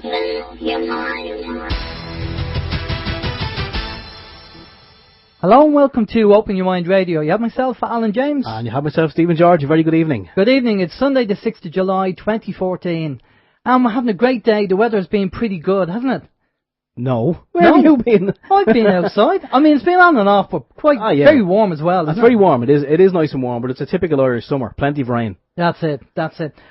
Open your mind. Hello and welcome to Open Your Mind Radio. You have myself, Alan James. And you have myself, Stephen George. A very good evening. Good evening. It's Sunday the 6th of July 2014. And we're having a great day. The weather's been pretty good, hasn't it? No. Where have you been? I've been outside. I mean, it's been on and off, but very warm as well. It's very warm. It is nice and warm, but it's a typical Irish summer. Plenty of rain. That's it.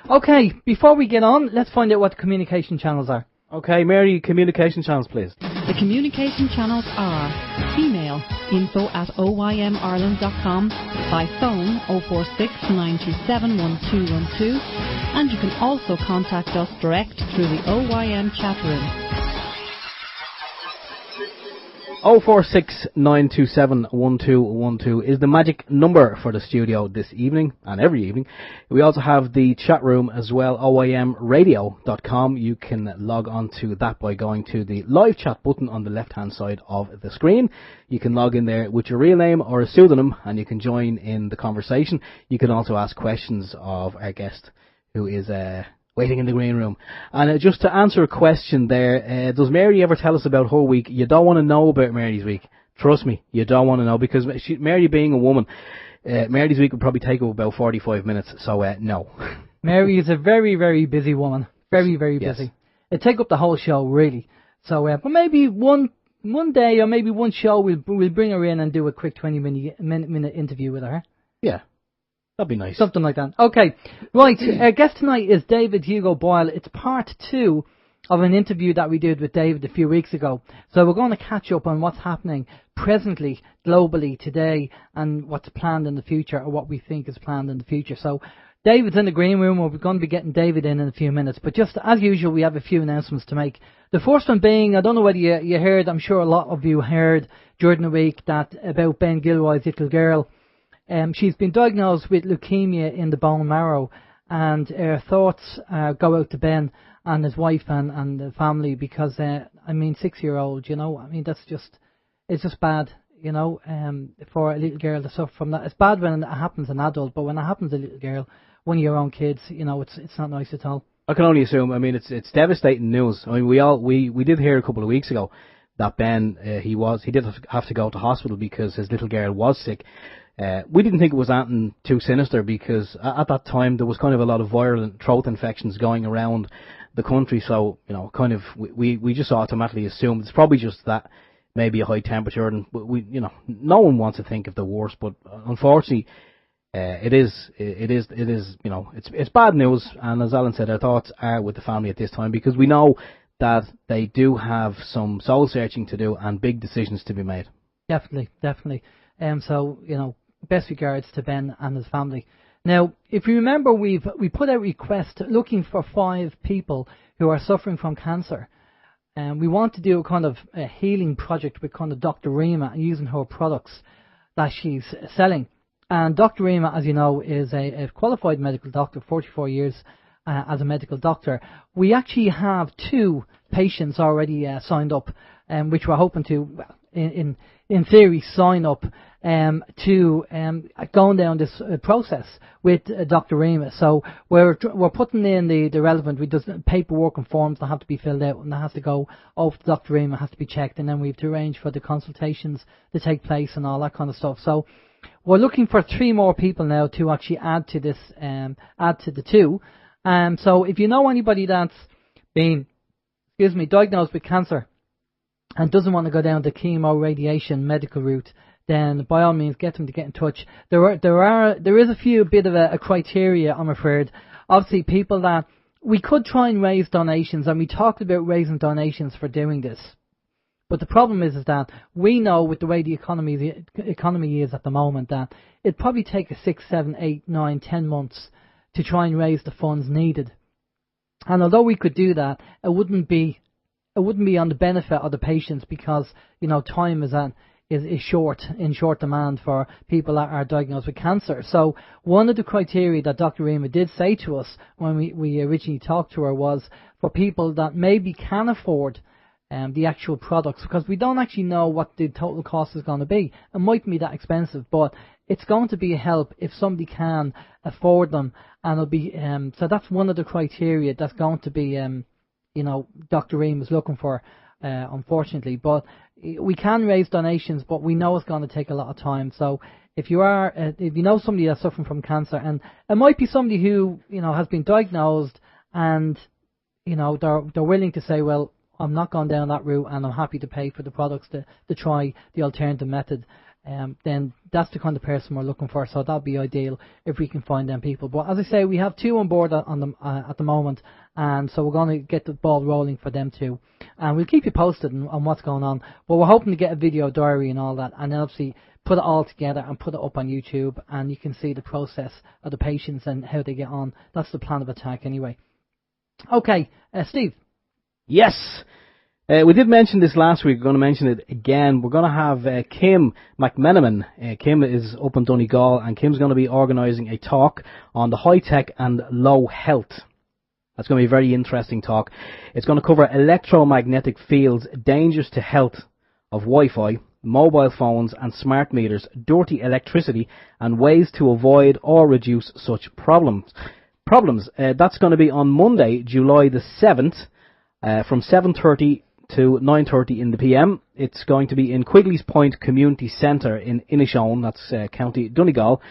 Okay, before we get on, let's find out what the communication channels are. Okay, Mary, communication channels, please. The communication channels are email info@oymireland.com, by phone 046 927 1212, and you can also contact us direct through the OYM chat room. 046 927 1212 is the magic number for the studio this evening and every evening. We also have the chat room as well, oymradio.com. You can log on to that by going to the live chat button on the left hand side of the screen. You can log in there with your real name or a pseudonym and you can join in the conversation. You can also ask questions of our guest who is waiting in the green room. And just to answer a question there, does Mary ever tell us about her week? You don't want to know about Mary's week. Trust me, you don't want to know, because Mary being a woman, Mary's week would probably take about 45 minutes, so no. Mary is a very, very busy woman. Very, very busy. Yes. It'd take up the whole show, really. So, but maybe one day or maybe one show we'll bring her in and do a quick 20-minute interview with her. Yeah. That'd be nice. Something like that. Okay, right. Our guest tonight is David Hugo Boyle. It's part 2 of an interview that we did with David a few weeks ago. So we're going to catch up on what's happening presently, globally, today, and what's planned in the future, or what we think is planned in the future. So David's in the green room. We're going to be getting David in a few minutes. But just as usual, we have a few announcements to make. The first one being, I don't know whether you heard, I'm sure a lot of you heard during the week, that about Ben Gilroy's little girl. She's been diagnosed with leukemia in the bone marrow, and our thoughts go out to Ben and his wife and the family, because, 6-year-old, it's just bad, for a little girl to suffer from that. It's bad when it happens to an adult, but when it happens to a little girl, one of your own kids, it's not nice at all. I can only assume. It's devastating news. We did hear a couple of weeks ago that Ben, he did have to go to hospital because his little girl was sick. We didn't think it was anything too sinister, because at that time there was kind of a lot of viral throat infections going around the country, so we just automatically assumed it's probably just that, maybe a high temperature, and no one wants to think of the worst, but unfortunately it's bad news. And as Alan said, our thoughts are with the family at this time, because we know that they do have some soul searching to do and big decisions to be made. Definitely. Best regards to Ben and his family. Now, if you remember, we put out a request looking for 5 people who are suffering from cancer. And we want to do a kind of a healing project with kind of Dr. Rima, using her products that she's selling. And Dr. Rima, as you know, is a qualified medical doctor, 44 years as a medical doctor. We actually have 2 patients already signed up, which we're hoping to, in theory, sign up to going down this process with Dr. Rima. So we're putting in the relevant, paperwork and forms that have to be filled out, and that has to go over to Dr. Rima, has to be checked, and then we have to arrange for the consultations to take place and all that kind of stuff. So we're looking for 3 more people now to actually add to this, add to the 2. So if you know anybody that's been, diagnosed with cancer and doesn't want to go down the chemo, radiation, medical route, then by all means get them to get in touch. There is a bit of a criteria, I'm afraid. Obviously, people that we could try and raise donations, and we talked about raising donations for doing this. But the problem is that we know, with the way the economy is at the moment, that it'd probably take 6, 7, 8, 9, 10 months to try and raise the funds needed. And although we could do that, it wouldn't be on the benefit of the patients, because time is in short demand for people that are diagnosed with cancer. So one of the criteria that Dr. Rima did say to us when we originally talked to her was for people that maybe can afford the actual products, because we don't actually know what the total cost is going to be. It mightn't be that expensive, but it's going to be a help if somebody can afford them, and it'll be so that's one of the criteria that's going to be Dr. Ream is looking for, unfortunately. But we can raise donations, but we know it's going to take a lot of time. So if you know somebody that's suffering from cancer, and it might be somebody who has been diagnosed, and they're willing to say, well, I'm not going down that route, and I'm happy to pay for the products to try the alternative method. Then that's the kind of person we're looking for. So that'd be ideal if we can find them people. But as I say, we have 2 on board at the moment, and so we're going to get the ball rolling for them too. And we'll keep you posted on what's going on. But we're hoping to get a video diary and all that, and then obviously put it all together and put it up on YouTube, and you can see the process of the patients and how they get on. That's the plan of attack anyway. Okay, Steve. Yes. We did mention this last week. We're going to mention it again. We're going to have Kim McMenamin. Kim is up in Donegal, and Kim's going to be organising a talk on the high-tech and low health. That's going to be a very interesting talk. It's going to cover electromagnetic fields, dangers to health of Wi-Fi, mobile phones and smart meters, dirty electricity, and ways to avoid or reduce such problems. That's going to be on Monday, July the 7th, from 7:30 to 9:30 in the PM. It's going to be in Quigley's Point Community Centre in Inishowen, that's County Donegal.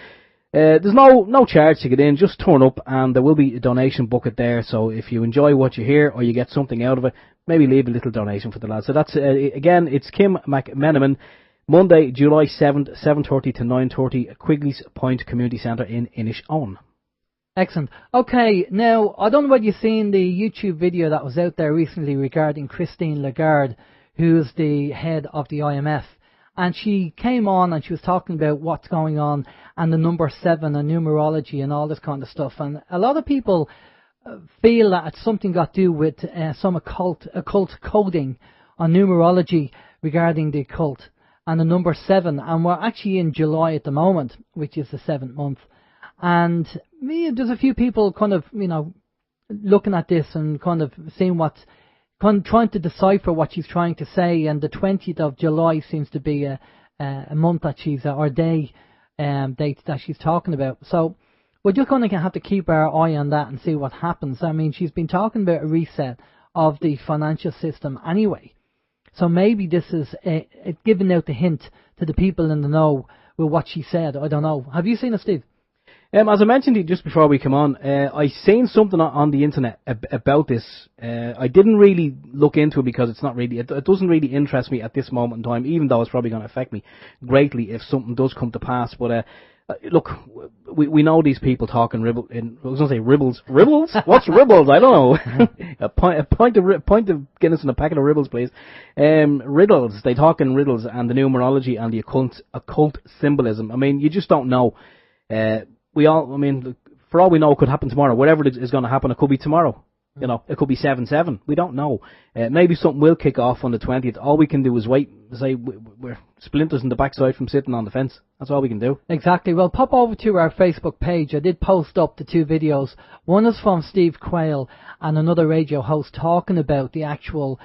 There's no charge to get in, just turn up, and there will be a donation bucket there, so if you enjoy what you hear or you get something out of it, maybe leave a little donation for the lads. So that's, again, it's Kim McMenamin, Monday, July 7th, 7:30 to 9:30, Quigley's Point Community Centre in Inishowen. Excellent. Okay, now, I don't know whether you've seen the YouTube video that was out there recently regarding Christine Lagarde, who's the head of the IMF. And she came on and she was talking about what's going on and the number 7 and numerology and all this kind of stuff. And a lot of people feel that it's something got to do with some occult coding on numerology regarding the occult and the number 7. And we're actually in July at the moment, which is the 7th month. And there's a few people kind of, looking at this and kind of seeing trying to decipher what she's trying to say. And the 20th of July seems to be a month that she's, or day, date that she's talking about. So we're just going to have to keep our eye on that and see what happens. I mean, she's been talking about a reset of the financial system anyway. So maybe this is giving out the hint to the people in the know with what she said. I don't know. Have you seen it, Steve? As I mentioned to you just before we come on, I seen something on the internet about this. I didn't really look into it because it doesn't really interest me at this moment in time, even though it's probably going to affect me greatly if something does come to pass. But look, we know these people talking I was going to say ribbles. Ribbles? What's ribbles? I don't know. a pint of Guinness and a packet of ribbles, please. Riddles. They talk in riddles and the numerology and the occult symbolism. I mean, you just don't know. For all we know, it could happen tomorrow. Whatever is going to happen, it could be tomorrow. It could be 7/7. We don't know. Maybe something will kick off on the 20th. All we can do is wait. Say we're splinters in the backside from sitting on the fence. That's all we can do. Exactly. Well, pop over to our Facebook page. I did post up the 2 videos. One is from Steve Quayle and another radio host talking about the actual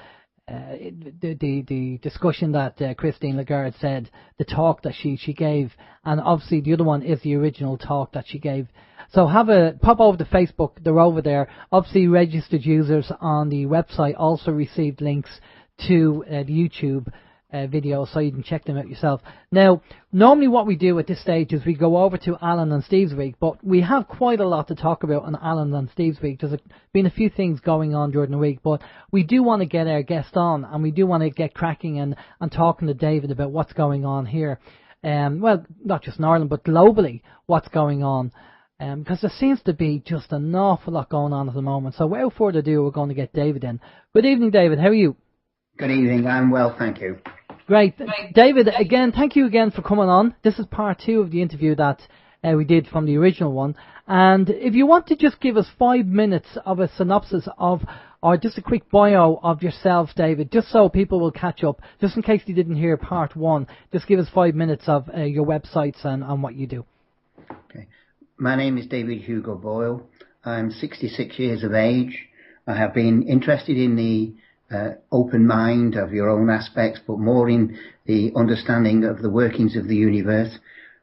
the discussion that Christine Lagarde said, the talk that she gave, and obviously the other one is the original talk that she gave. So pop over to Facebook, they're over there. Obviously registered users on the website also received links to the YouTube videos, so you can check them out yourself. Now, normally what we do at this stage is we go over to Alan and Steve's week, but we have quite a lot to talk about on Alan and Steve's week. There's been a few things going on during the week, but we do want to get our guest on, and we do want to get cracking and talking to David about what's going on here. Well, not just in Ireland, but globally, what's going on. Because there seems to be just an awful lot going on at the moment. So without further ado, we're going to get David in. Good evening, David. How are you? Good evening. I'm well, thank you. Great. David, again, thank you again for coming on. This is part 2 of the interview that we did from the original one. And if you want to just give us 5 minutes of a synopsis of, or just a quick bio of yourself, David, just so people will catch up, just in case you didn't hear part 1, just give us 5 minutes of your websites and what you do. Okay. My name is David Hugo Boyle. I'm 66 years of age. I have been interested in the open mind of your own aspects, but more in the understanding of the workings of the universe,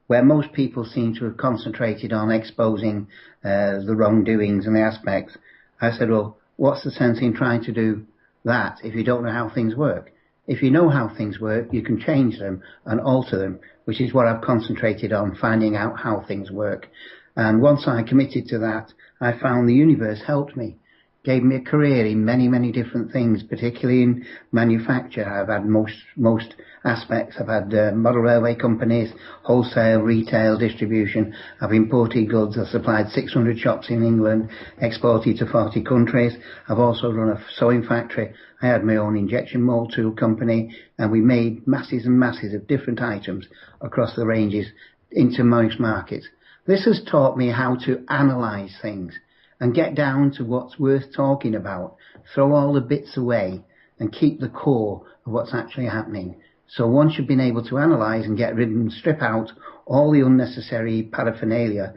where most people seem to have concentrated on exposing the wrongdoings and the aspects. I said, well, what's the sense in trying to do that if you don't know how things work? If you know how things work, you can change them and alter them, which is what I've concentrated on, finding out how things work. And once I committed to that, I found the universe helped me, gave me a career in many, many different things, particularly in manufacture. I've had most aspects. I've had model railway companies, wholesale, retail, distribution. I've imported goods. I've supplied 600 shops in England, exported to 40 countries. I've also run a sewing factory. I had my own injection mold tool company, and we made masses and masses of different items across the ranges into most markets. This has taught me how to analyse things and get down to what's worth talking about, throw all the bits away and keep the core of what's actually happening. So once you've been able to analyse and get rid and strip out all the unnecessary paraphernalia,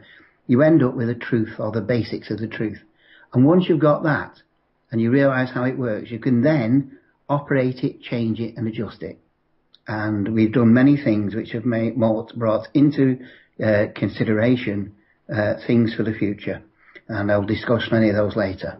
you end up with the truth, or the basics of the truth. And once you've got that and you realise how it works, you can then operate it, change it and adjust it. And we've done many things which have brought into consideration things for the future. And I'll discuss many of those later.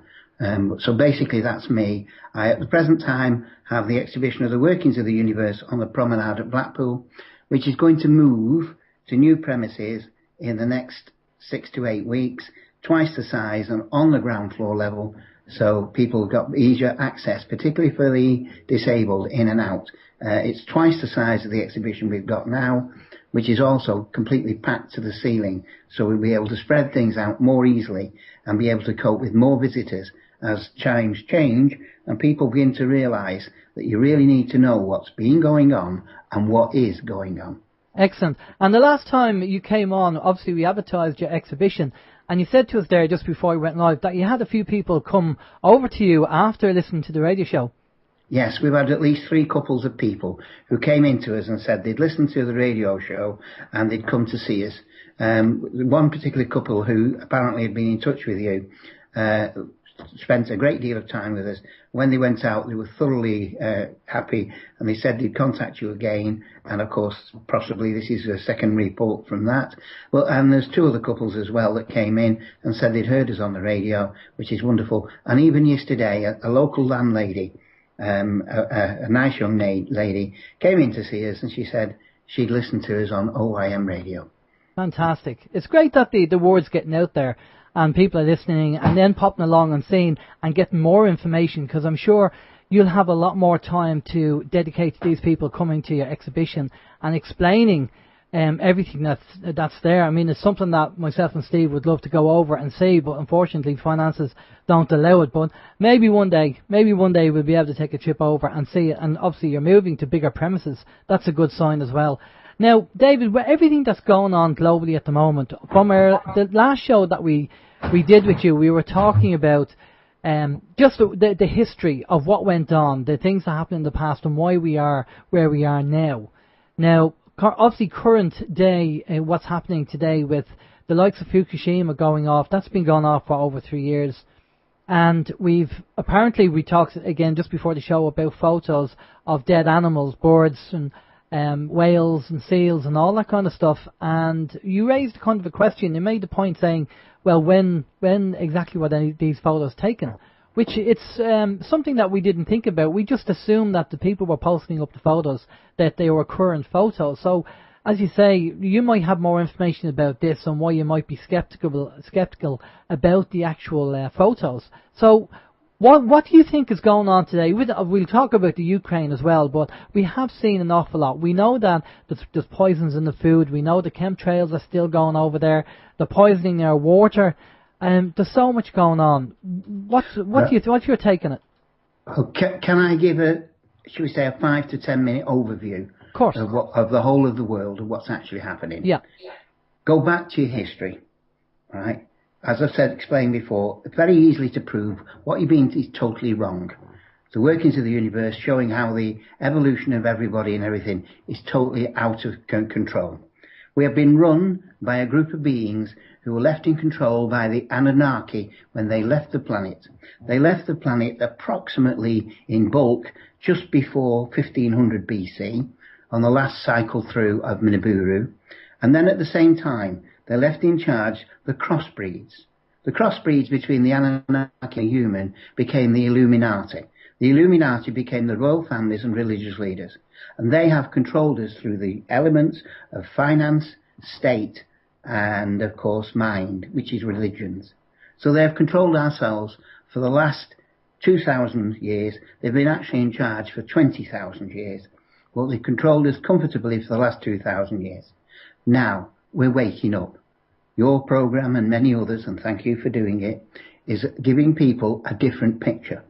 So basically that's me. I, at the present time, have the exhibition of the workings of the universe on the promenade at Blackpool, which is going to move to new premises in the next 6 to 8 weeks, twice the size and on the ground floor level, so people got easier access, particularly for the disabled, in and out. It's twice the size of the exhibition we've got now, which is also completely packed to the ceiling, so we'll be able to spread things out more easily and be able to cope with more visitors as times change and people begin to realise that you really need to know what's been going on and what is going on. Excellent. And the last time you came on, obviously we advertised your exhibition, and you said to us there just before we went live that you had a few people come over to you after listening to the radio show. Yes, we've had at least 3 couples of people who came into us and said they'd listened to the radio show and they'd come to see us. One particular couple who apparently had been in touch with you spent a great deal of time with us. When they went out, they were thoroughly happy, and they said they'd contact you again. And of course, possibly this is a second report from that. Well, and there's 2 other couples as well that came in and said they'd heard us on the radio, which is wonderful. And even yesterday, a local landlady, a nice young lady, came in to see us, and she said she'd listened to us on OYM radio. Fantastic. It's great that the word's getting out there and people are listening and then popping along and seeing and getting more information, because I'm sure you'll have a lot more time to dedicate to these people coming to your exhibition and explaining everything that's there. I mean, it's something that myself and Steve would love to go over and see, but unfortunately finances don't allow it. But maybe one day we'll be able to take a trip over and see it. And obviously you're moving to bigger premises. That's a good sign as well. Now, David, with everything that's going on globally at the moment, from the last show that we did with you, we were talking about just the history of what went on, the things that happened in the past and why we are where we are now. Now, obviously current day, what's happening today with the likes of Fukushima going off, that's been going off for over 3 years. And we talked again just before the show about photos of dead animals, birds and whales and seals and all that kind of stuff. And you raised kind of a question. You made the point saying, well, when exactly were these photos taken? Which it's something that we didn't think about. We just assumed that the people were posting up the photos, that they were current photos. So, as you say, you might have more information about this and why you might be skeptical about the actual photos. So, what do you think is going on today? We'll talk about the Ukraine as well, but we have seen an awful lot. We know that there's poisons in the food. We know the chemtrails are still going over there. They're poisoning our water. There's so much going on. What's your take on it? Can I give should we say, a 5 to 10 minute overview? Of course. Of the whole of the world, of what's actually happening? Yeah. Go back to your history, right? As I've explained before, it's very easily to prove what you've been is totally wrong. The workings of the universe showing how the evolution of everybody and everything is totally out of control. We have been run by a group of beings who were left in control by the Anunnaki when they left the planet. They left the planet approximately in bulk just before 1500 BC on the last cycle through of Nibiru. And then at the same time, they left in charge the crossbreeds. The crossbreeds between the Anunnaki and human became the Illuminati. The Illuminati became the royal families and religious leaders, and they have controlled us through the elements of finance, state, and of course mind, which is religions. So they have controlled ourselves for the last 2,000 years. They've been actually in charge for 20,000 years. Well, they've controlled us comfortably for the last 2,000 years. Now we're waking up. Your program and many others, and thank you for doing it, is giving people a different picture.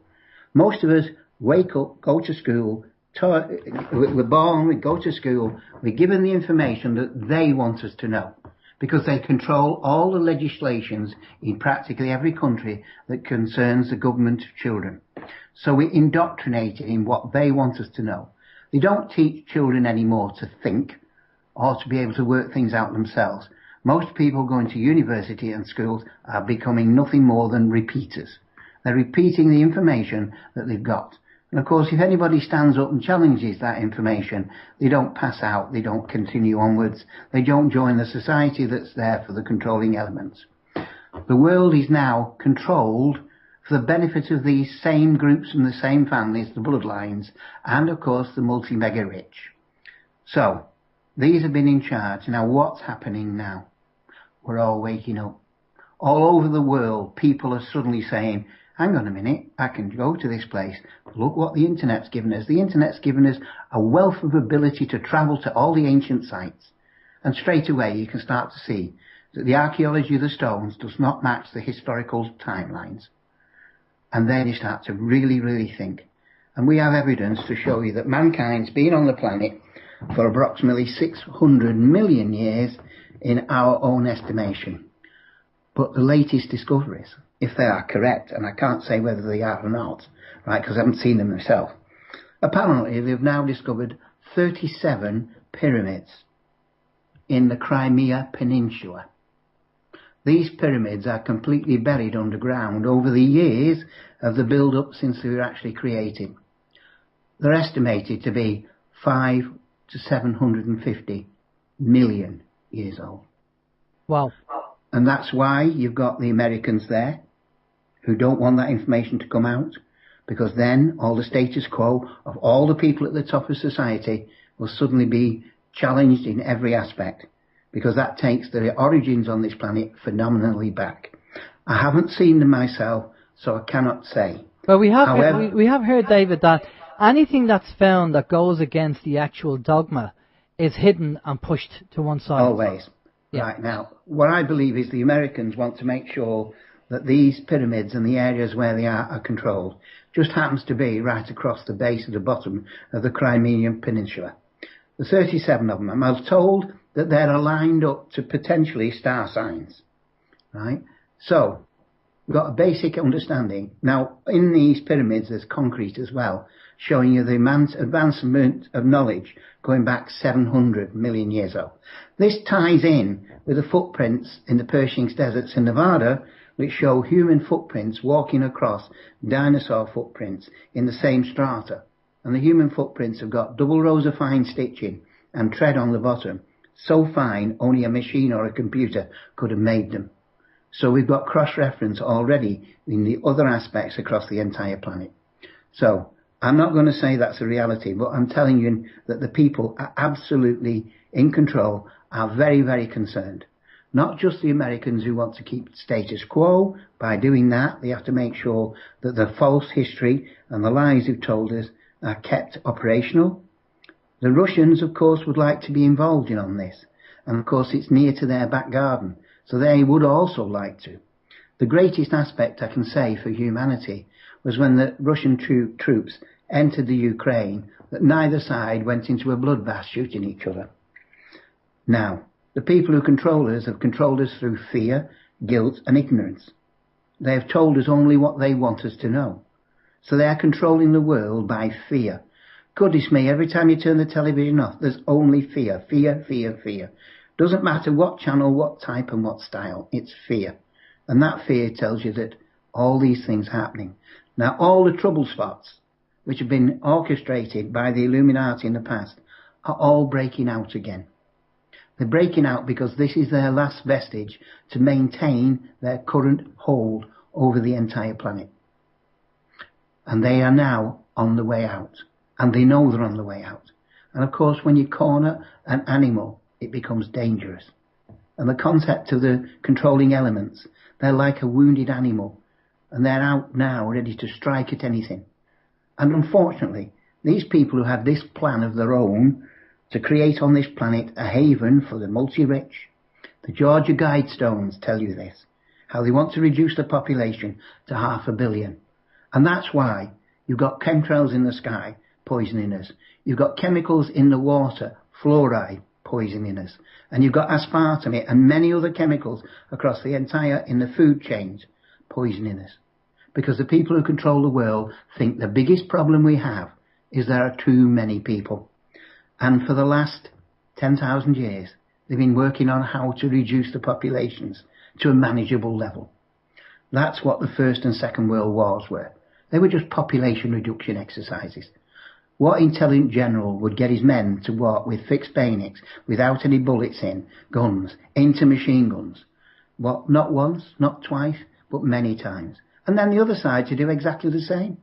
Most of us wake up, go to school, we're born, we go to school, we're given the information that they want us to know, because they control all the legislations in practically every country that concerns the government of children. So we're indoctrinated in what they want us to know. They don't teach children anymore to think or to be able to work things out themselves. Most people going to university and schools are becoming nothing more than repeaters. They're repeating the information that they've got. And of course, if anybody stands up and challenges that information, they don't pass out, they don't continue onwards, they don't join the society that's there for the controlling elements. The world is now controlled for the benefit of these same groups and the same families, the bloodlines, and of course the multi-mega rich. So, these have been in charge. Now what's happening now? We're all waking up. All over the world, people are suddenly saying, hang on a minute, I can go to this place. Look what the internet's given us. The internet's given us a wealth of ability to travel to all the ancient sites. And straight away you can start to see that the archaeology of the stones does not match the historical timelines. And then you start to really, really think. And we have evidence to show you that mankind's been on the planet for approximately 600 million years in our own estimation. But the latest discoveries, if they are correct, and I can't say whether they are or not, right, because I haven't seen them myself, apparently they've now discovered 37 pyramids in the Crimea Peninsula. These pyramids are completely buried underground over the years of the build-up since they were actually created. They're estimated to be 5 to 750 million years old. Wow. And that's why you've got the Americans there who don't want that information to come out, because then all the status quo of all the people at the top of society will suddenly be challenged in every aspect, because that takes the origins on this planet phenomenally back. I haven't seen them myself, so I cannot say. But we have However, we have heard, David, that anything that's found that goes against the actual dogma is hidden and pushed to one side. always. Yeah. Right, now, what I believe is the Americans want to make sure that these pyramids and the areas where they are controlled. Just happens to be right across the base of the bottom of the Crimean Peninsula. The 37 of them, I'm told that they're aligned up to potentially star signs. Right? So, we've got a basic understanding. Now, in these pyramids, there's concrete as well, showing you the advancement of knowledge going back 700 million years old. This ties in with the footprints in the Pershing deserts in Nevada, which show human footprints walking across dinosaur footprints in the same strata. And the human footprints have got double rows of fine stitching and tread on the bottom, so fine only a machine or a computer could have made them. So we've got cross-reference already in the other aspects across the entire planet. So I'm not going to say that's a reality, but I'm telling you that the people are absolutely in control, are very, very concerned. Not just the Americans who want to keep status quo. By doing that, they have to make sure that the false history and the lies they've told us are kept operational. The Russians, of course, would like to be involved in on this. And of course, it's near to their back garden. So they would also like to. The greatest aspect I can say for humanity was when the Russian troops entered the Ukraine, that neither side went into a bloodbath shooting each other. Now, the people who control us have controlled us through fear, guilt and ignorance. They have told us only what they want us to know. So they are controlling the world by fear. Goodness me, every time you turn the television off, there's only fear, fear, fear, fear. Doesn't matter what channel, what type and what style, it's fear. And that fear tells you that all these things are happening. Now, all the trouble spots, which have been orchestrated by the Illuminati in the past, are all breaking out again. They're breaking out because this is their last vestige to maintain their current hold over the entire planet. And they are now on the way out. And they know they're on the way out. And of course, when you corner an animal, it becomes dangerous. And the concept of the controlling elements, they're like a wounded animal. And they're out now ready to strike at anything. And unfortunately, these people who had this plan of their own to create on this planet a haven for the multi-rich, the Georgia Guidestones tell you this, how they want to reduce the population to 500 million. And that's why you've got chemtrails in the sky poisoning us. You've got chemicals in the water, fluoride, poisoning us. And you've got aspartame and many other chemicals across the entire, in the food chains, poisoning us. Because the people who control the world think the biggest problem we have is there are too many people. And for the last 10,000 years, they've been working on how to reduce the populations to a manageable level. That's what the First and Second World Wars were. They were just population reduction exercises. What intelligent general would get his men to walk with fixed bayonets, without any bullets in, guns, into machine guns? What, not once, not twice, but many times. And then the other side to do exactly the same.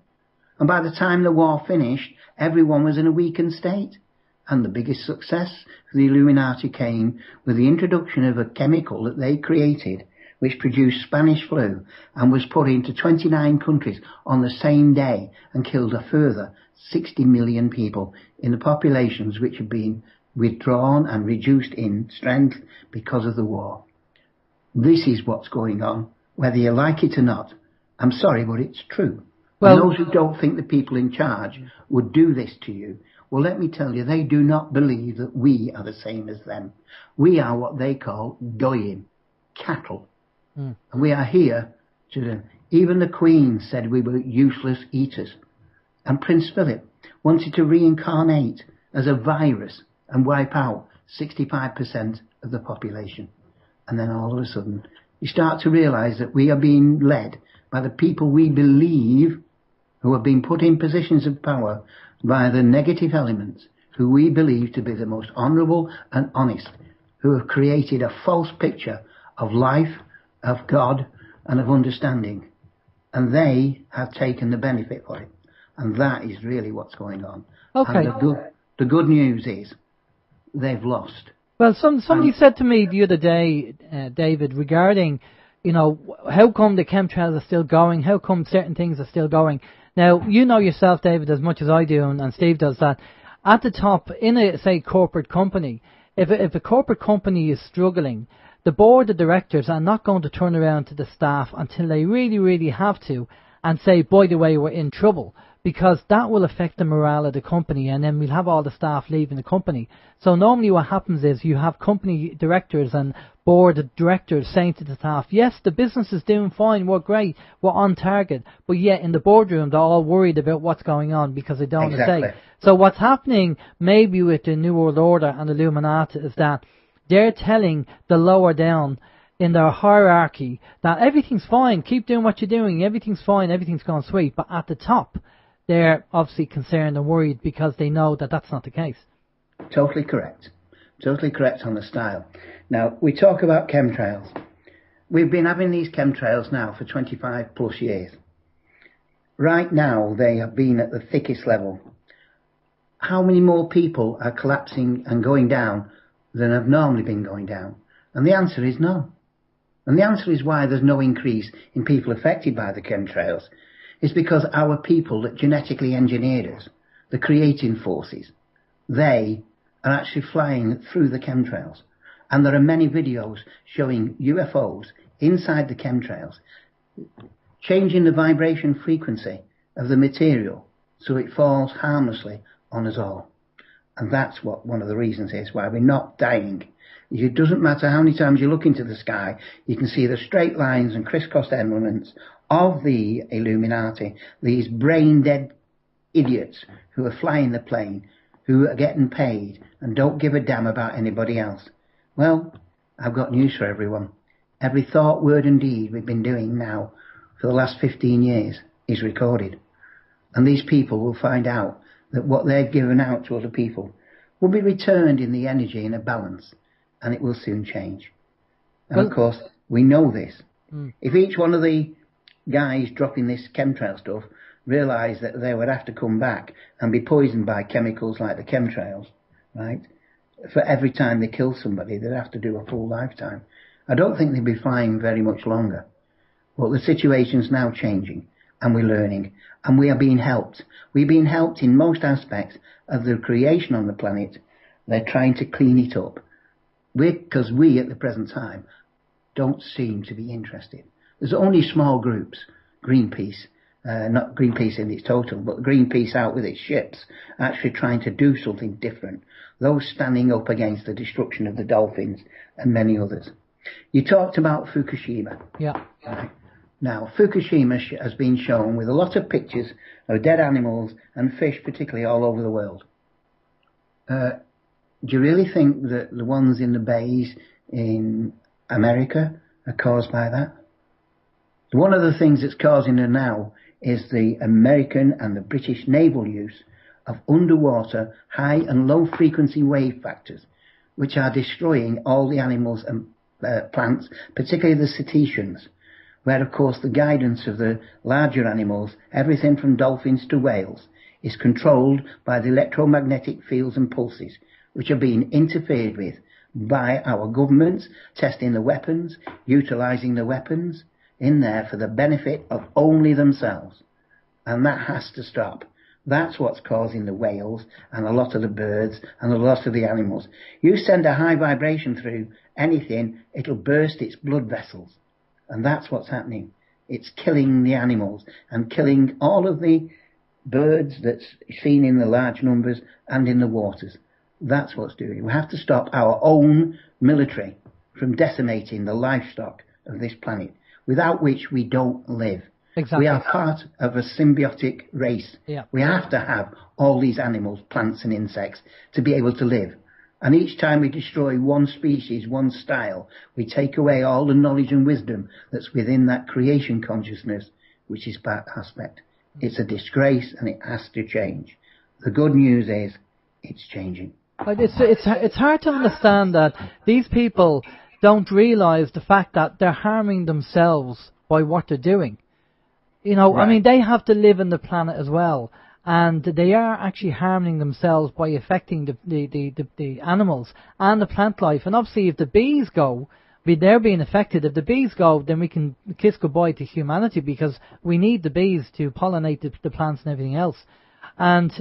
And by the time the war finished, everyone was in a weakened state. And the biggest success for the Illuminati came with the introduction of a chemical that they created, which produced Spanish flu and was put into 29 countries on the same day and killed a further 60 million people in the populations which had been withdrawn and reduced in strength because of the war. This is what's going on, whether you like it or not. I'm sorry, but it's true. Well, and those who don't think the people in charge would do this to you, well, let me tell you, they do not believe that we are the same as them. We are what they call goyim, cattle. And we are here to... Even the Queen said we were useless eaters. And Prince Philip wanted to reincarnate as a virus and wipe out 65% of the population. And then all of a sudden, you start to realise that we are being led by the people we believe who have been put in positions of power by the negative elements, who we believe to be the most honourable and honest, who have created a false picture of life, of God, and of understanding. And they have taken the benefit for it. And that is really what's going on. Okay. And the good news is they've lost. Well, somebody said to me the other day, David, regarding, you know, how come the chemtrails are still going? How come certain things are still going? Now, you know yourself, David, as much as I do, and Steve does, that at the top, in a, say, corporate company, if a corporate company is struggling, the board of directors are not going to turn around to the staff until they really, really have to and say, by the way, we're in trouble, because that will affect the morale of the company, and then we'll have all the staff leaving the company. So normally what happens is you have company directors and board of directors saying to the staff, yes, the business is doing fine, we're great, we're on target, but yet in the boardroom they're all worried about what's going on because they don't want to say. So what's happening maybe with the New World Order and Illuminati is that they're telling the lower down in their hierarchy that everything's fine, keep doing what you're doing, everything's fine, everything's going sweet, but at the top they're obviously concerned and worried because they know that that's not the case. Totally correct. Totally correct on the style. Now, we talk about chemtrails. We've been having these chemtrails now for 25 plus years. Right now, they have been at the thickest level. How many more people are collapsing and going down than have normally been going down? And the answer is no. And the answer is why there's no increase in people affected by the chemtrails. It's because our people that genetically engineered us, the creating forces, they are actually flying through the chemtrails. And there are many videos showing UFOs inside the chemtrails, changing the vibration frequency of the material so it falls harmlessly on us all. And that's what one of the reasons is why we're not dying. It doesn't matter how many times you look into the sky, you can see the straight lines and crisscross elements of the Illuminati, these brain-dead idiots who are flying the plane, who are getting paid and don't give a damn about anybody else. Well, I've got news for everyone. Every thought, word and deed we've been doing now for the last 15 years is recorded. And these people will find out that what they've given out to other people will be returned in the energy in a balance. and it will soon change. And of course, we know this. If each one of the guys dropping this chemtrail stuff realised that they would have to come back and be poisoned by chemicals like the chemtrails, right? For every time they kill somebody, they'd have to do a full lifetime. I don't think they'd be flying very much longer. But the situation's now changing, and we're learning, and we are being helped. We're being helped in most aspects of the creation on the planet. They're trying to clean it up. Because we, at the present time, don't seem to be interested. There's only small groups, Greenpeace, not Greenpeace in its total, but Greenpeace out with its ships, actually trying to do something different. Those standing up against the destruction of the dolphins and many others. You talked about Fukushima. Yeah. Right. Now, Fukushima has been shown with a lot of pictures of dead animals and fish, particularly all over the world. Do you really think that the ones in the bays in America are caused by that? One of the things that's causing it now is the American and the British naval use of underwater high and low frequency wave factors, which are destroying all the animals and plants, particularly the cetaceans, where of course the guidance of the larger animals, everything from dolphins to whales, is controlled by the electromagnetic fields and pulses, which are being interfered with by our governments, testing the weapons, utilising the weapons in there for the benefit of only themselves. And that has to stop. That's what's causing the whales and a lot of the birds and a lot of the animals. You send a high vibration through anything, it'll burst its blood vessels. And that's what's happening. It's killing the animals and killing all of the birds that's seen in the large numbers and in the waters. That's what's doing it. We have to stop our own military from decimating the livestock of this planet, without which we don't live. Exactly. We are part of a symbiotic race. Yeah. We have to have all these animals, plants and insects to be able to live. And each time we destroy one species, one style, we take away all the knowledge and wisdom that's within that creation consciousness, which is that aspect. It's a disgrace and it has to change. The good news is it's changing. It's hard to understand that these people don't realise the fact that they're harming themselves by what they're doing. You know, right. I mean, they have to live on the planet as well, and they are actually harming themselves by affecting the animals and the plant life. And obviously, if the bees go, they're being affected. If the bees go, then we can kiss goodbye to humanity, because we need the bees to pollinate the plants and everything else. And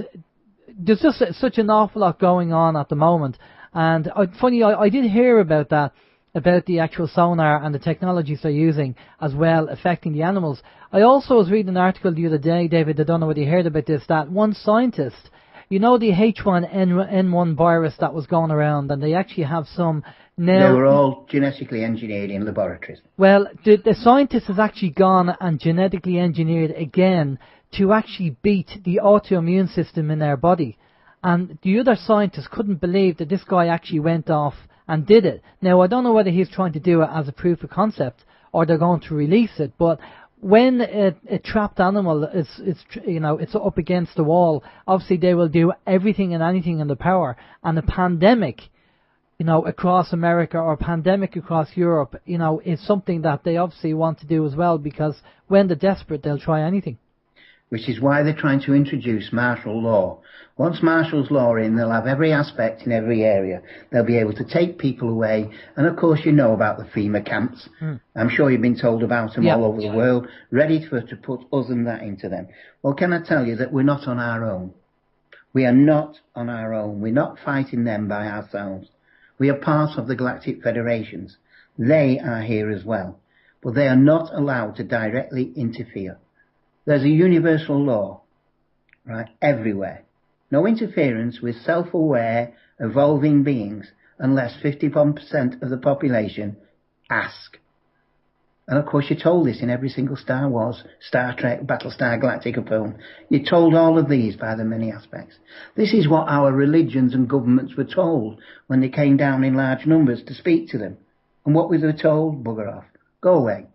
there's just such an awful lot going on at the moment. And I did hear about that, about the actual sonar and the technologies they're using as well affecting the animals. I also was reading an article the other day, David, I don't know whether you heard about this, that one scientist, you know the H1N1 virus that was going around, and they actually have some now... They were all genetically engineered in laboratories. Well, the scientist has actually gone and genetically engineered again to actually beat the autoimmune system in their body. And the other scientists couldn't believe that this guy actually went off and did it. Now, I don't know whether he's trying to do it as a proof of concept or they're going to release it, but when a trapped animal it's up against the wall, obviously they will do everything and anything in their power. And a pandemic, across America or a pandemic across Europe, is something that they obviously want to do as well, because when they're desperate, they'll try anything. Which is why they're trying to introduce martial law. Once martial law are in, they'll have every aspect in every area. They'll be able to take people away. And of course, you know about the FEMA camps. I'm sure you've been told about them all over the world, ready to put us and that into them. Well, can I tell you that we're not on our own? We are not on our own. We're not fighting them by ourselves. We are part of the Galactic Federations. They are here as well. But they are not allowed to directly interfere. There's a universal law, right, everywhere. No interference with self-aware, evolving beings unless 51% of the population ask. And of course you're told this in every single Star Wars, Star Trek, Battlestar Galactica film. You're told all of these by the many aspects. This is what our religions and governments were told when they came down in large numbers to speak to them. And what were they told? Bugger off. Go away.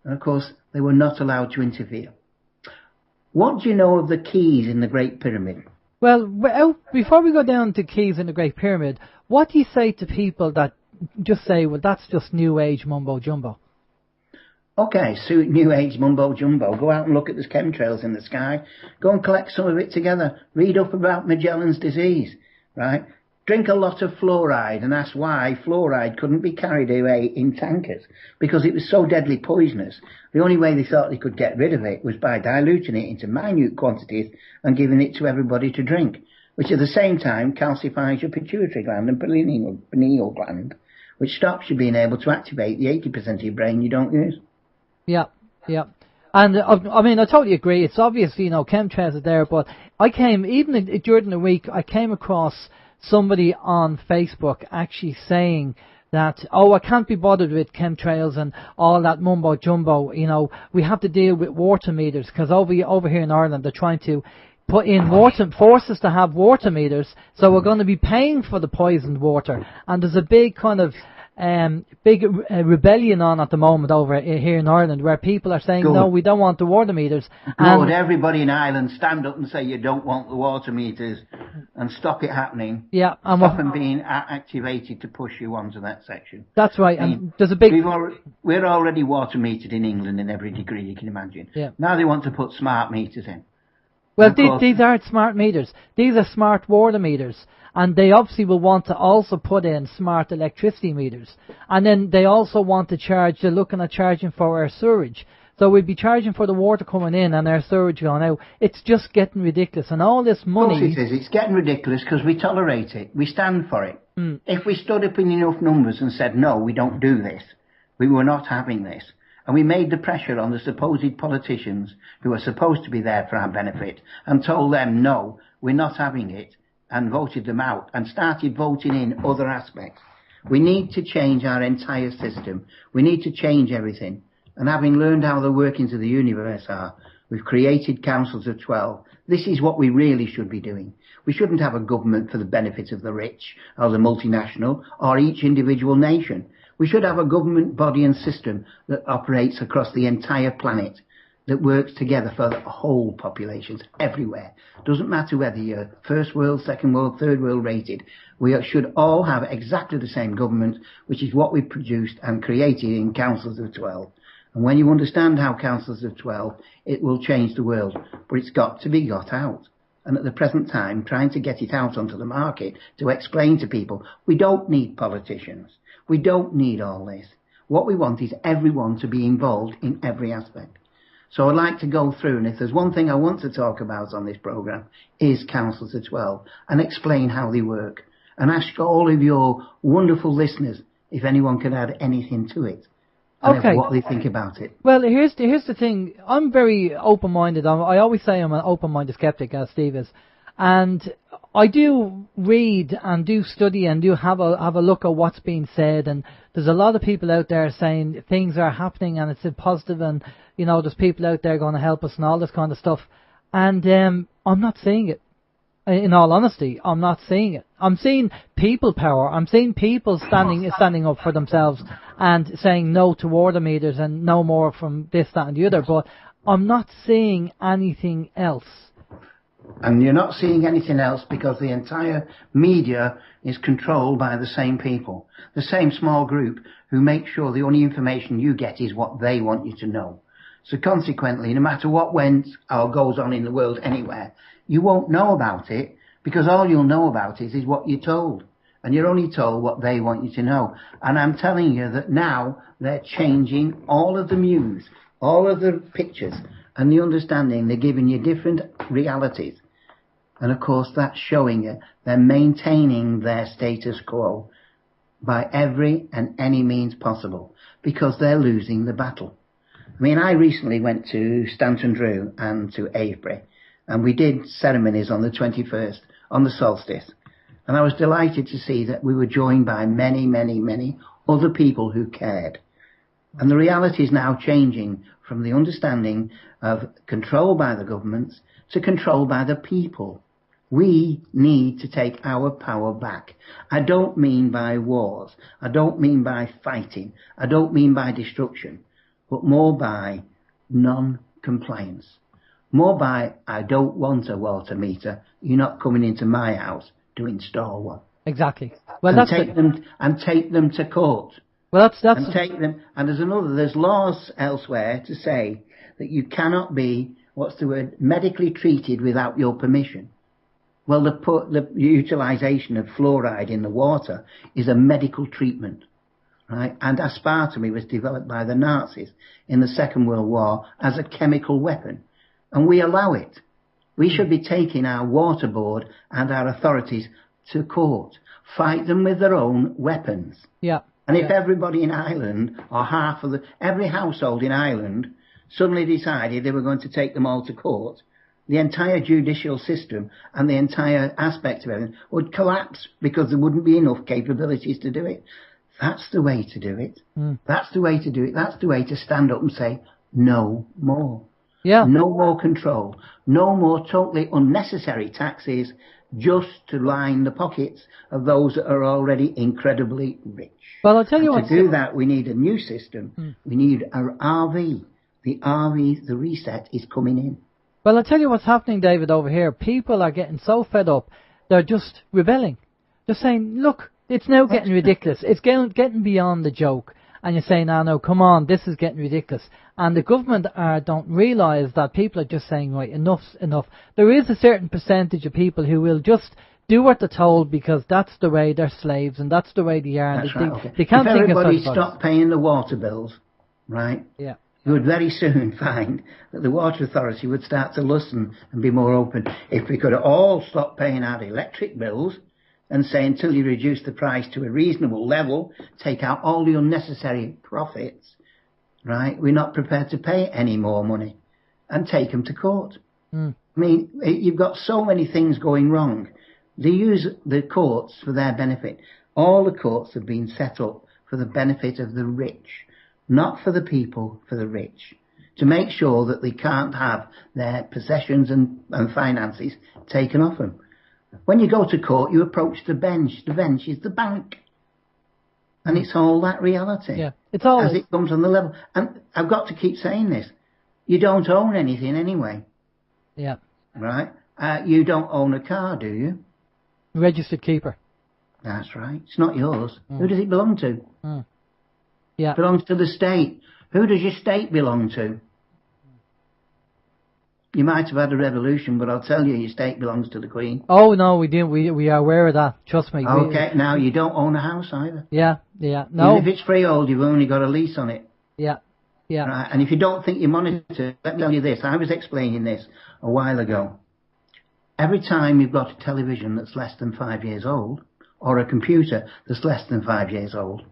And of course, they were not allowed to interfere. What do you know of the keys in the Great Pyramid? Well, before we go down to keys in the Great Pyramid, What do you say to people that just say, well, that's just new age mumbo jumbo? Okay, so new age mumbo jumbo. Go out and look at the chemtrails in the sky. Go and collect some of it together. Read up about Magellan's disease, right? Drink a lot of fluoride and ask why fluoride couldn't be carried away in tankers, because it was so deadly poisonous. The only way they thought they could get rid of it was by diluting it into minute quantities and giving it to everybody to drink, which at the same time calcifies your pituitary gland and pineal gland, which stops you being able to activate the 80% of your brain you don't use. Yeah, yeah. And I mean, I totally agree. It's obvious, you know, chemtrails are there, but even during the week, I came across somebody on Facebook actually saying that, oh, I can't be bothered with chemtrails and all that mumbo jumbo. You know, we have to deal with water meters, because over here in Ireland they're trying to put in force us to have water meters, so we're going to be paying for the poisoned water. And there's a big kind of rebellion on at the moment over here in Ireland, where people are saying, no, we don't want the water meters. Good. Everybody in Ireland stand up and say you don't want the water meters and stop it happening. Yeah, and stop them being activated to push you onto that section. That's right. I mean, and there's a big... We're already water metered in England in every degree you can imagine. Yeah. Now they want to put smart meters in. Well, these aren't smart meters. These are smart water meters. And they obviously will want to also put in smart electricity meters. And then they also want to they're looking at charging for our sewage. So we'd be charging for the water coming in and our sewage going out. It's just getting ridiculous. And all this money... Of course it is. It's getting ridiculous because we tolerate it. We stand for it. If we stood up in enough numbers and said, no, we don't do this, we were not having this, and we made the pressure on the supposed politicians who are supposed to be there for our benefit and told them, no, we're not having it, and voted them out and started voting in other aspects. We need to change our entire system. We need to change everything. And having learned how the workings of the universe are, we've created councils of 12. This is what we really should be doing. We shouldn't have a government for the benefit of the rich or the multinational or each individual nation. We should have a government body and system that operates across the entire planet, that works together for the whole populations everywhere. Doesn't matter whether you're first world, second world, third world rated. We should all have exactly the same government, which is what we produced and created in councils of 12. And when you understand how councils of 12, it will change the world. But it's got to be got out. And at the present time, trying to get it out onto the market to explain to people, we don't need politicians. We don't need all this. What we want is everyone to be involved in every aspect. So I'd like to go through, and if there's one thing I want to talk about on this programme, is councils of 12, and explain how they work, and ask all of your wonderful listeners if anyone can add anything to it, and what they think about it. Well, here's the thing. I'm very open-minded. I always say I'm an open-minded skeptic, as Steve is, and I do read and do study and do have a look at what's being said, and there's a lot of people out there saying things are happening and it's positive, and you know, there's people out there going to help us and all this kind of stuff. And I'm not seeing it. In all honesty, I'm not seeing it. I'm seeing people power. I'm seeing people standing up for themselves and saying no to water meters and no more from this, that and the other. But I'm not seeing anything else. And you're not seeing anything else because the entire media is controlled by the same people. The same small group who make sure the only information you get is what they want you to know. So consequently, no matter what went or goes on in the world anywhere, you won't know about it, because all you'll know about it is what you're told. And you're only told what they want you to know. And I'm telling you that now they're changing all of the news, all of the pictures, and the understanding. They're giving you different realities. And of course, that's showing you they're maintaining their status quo by every and any means possible, because they're losing the battle. I mean, I recently went to Stanton Drew and to Avebury, and we did ceremonies on the 21st, on the solstice. And I was delighted to see that we were joined by many, many, many other people who cared. And the reality is now changing from the understanding of control by the governments to control by the people. We need to take our power back. I don't mean by wars. I don't mean by fighting. I don't mean by destruction. But more by non-compliance. More by, I don't want a water meter. You're not coming into my house to install one. Exactly. Well, and take them to court. Well, that's and take them. And there's laws elsewhere to say that you cannot be, medically treated without your permission. Well, the utilisation of fluoride in the water is a medical treatment, right? And aspartame was developed by the Nazis in the Second World War as a chemical weapon, and we allow it. We should be taking our water board and our authorities to court, fight them with their own weapons. Yeah. And if everybody in Ireland, or every household in Ireland suddenly decided they were going to take them all to court, the entire judicial system and the entire aspect of everything would collapse because there wouldn't be enough capabilities to do it. That's the way to do it. That's the way to do it. That's the way to stand up and say, no more. Yeah. No more control. No more totally unnecessary taxes just to line the pockets of those that are already incredibly rich. Well, I'll tell you what. To do that, we need a new system. We need an RV. The RV, the reset, is coming in. Well, I'll tell you what's happening, David, over here. People are getting so fed up, they're just rebelling. They're saying, look, it's now getting ridiculous. It's getting beyond the joke. And you're saying, no, come on, this is getting ridiculous. And the government don't realise that people are just saying, right, enough's enough. There is a certain percentage of people who will just do what they're told because that's the way they're slaves and that's the way they are. That's right, okay. They can't if think everybody of stopped paying the water bills, right? Yeah. You would very soon find that the Water Authority would start to listen and be more open. If we could all stop paying our electric bills and say until you reduce the price to a reasonable level, take out all the unnecessary profits, right? We're not prepared to pay any more money and take them to court. I mean, you've got so many things going wrong. They use the courts for their benefit. All the courts have been set up for the benefit of the rich, not for the people, for the rich, to make sure that they can't have their possessions and finances taken off them. When you go to court, you approach the bench. The bench is the bank. And it's all that reality. Yeah, it's all as it comes on the level. And I've got to keep saying this. You don't own anything anyway. Yeah. Right? You don't own a car, do you? Registered keeper. That's right. It's not yours. Who does it belong to? Yeah. It belongs to the state. Who does your state belong to? You might have had a revolution, but I'll tell you, your state belongs to the Queen. Oh, no, we didn't. We are aware of that. Trust me. Okay, now you don't own a house either. Yeah. No. Even if it's freehold, you've only got a lease on it. Yeah. Right. And if you don't think you monitor, let me tell you this. I was explaining this a while ago. Every time you've got a television that's less than 5 years old, or a computer that's less than 5 years old,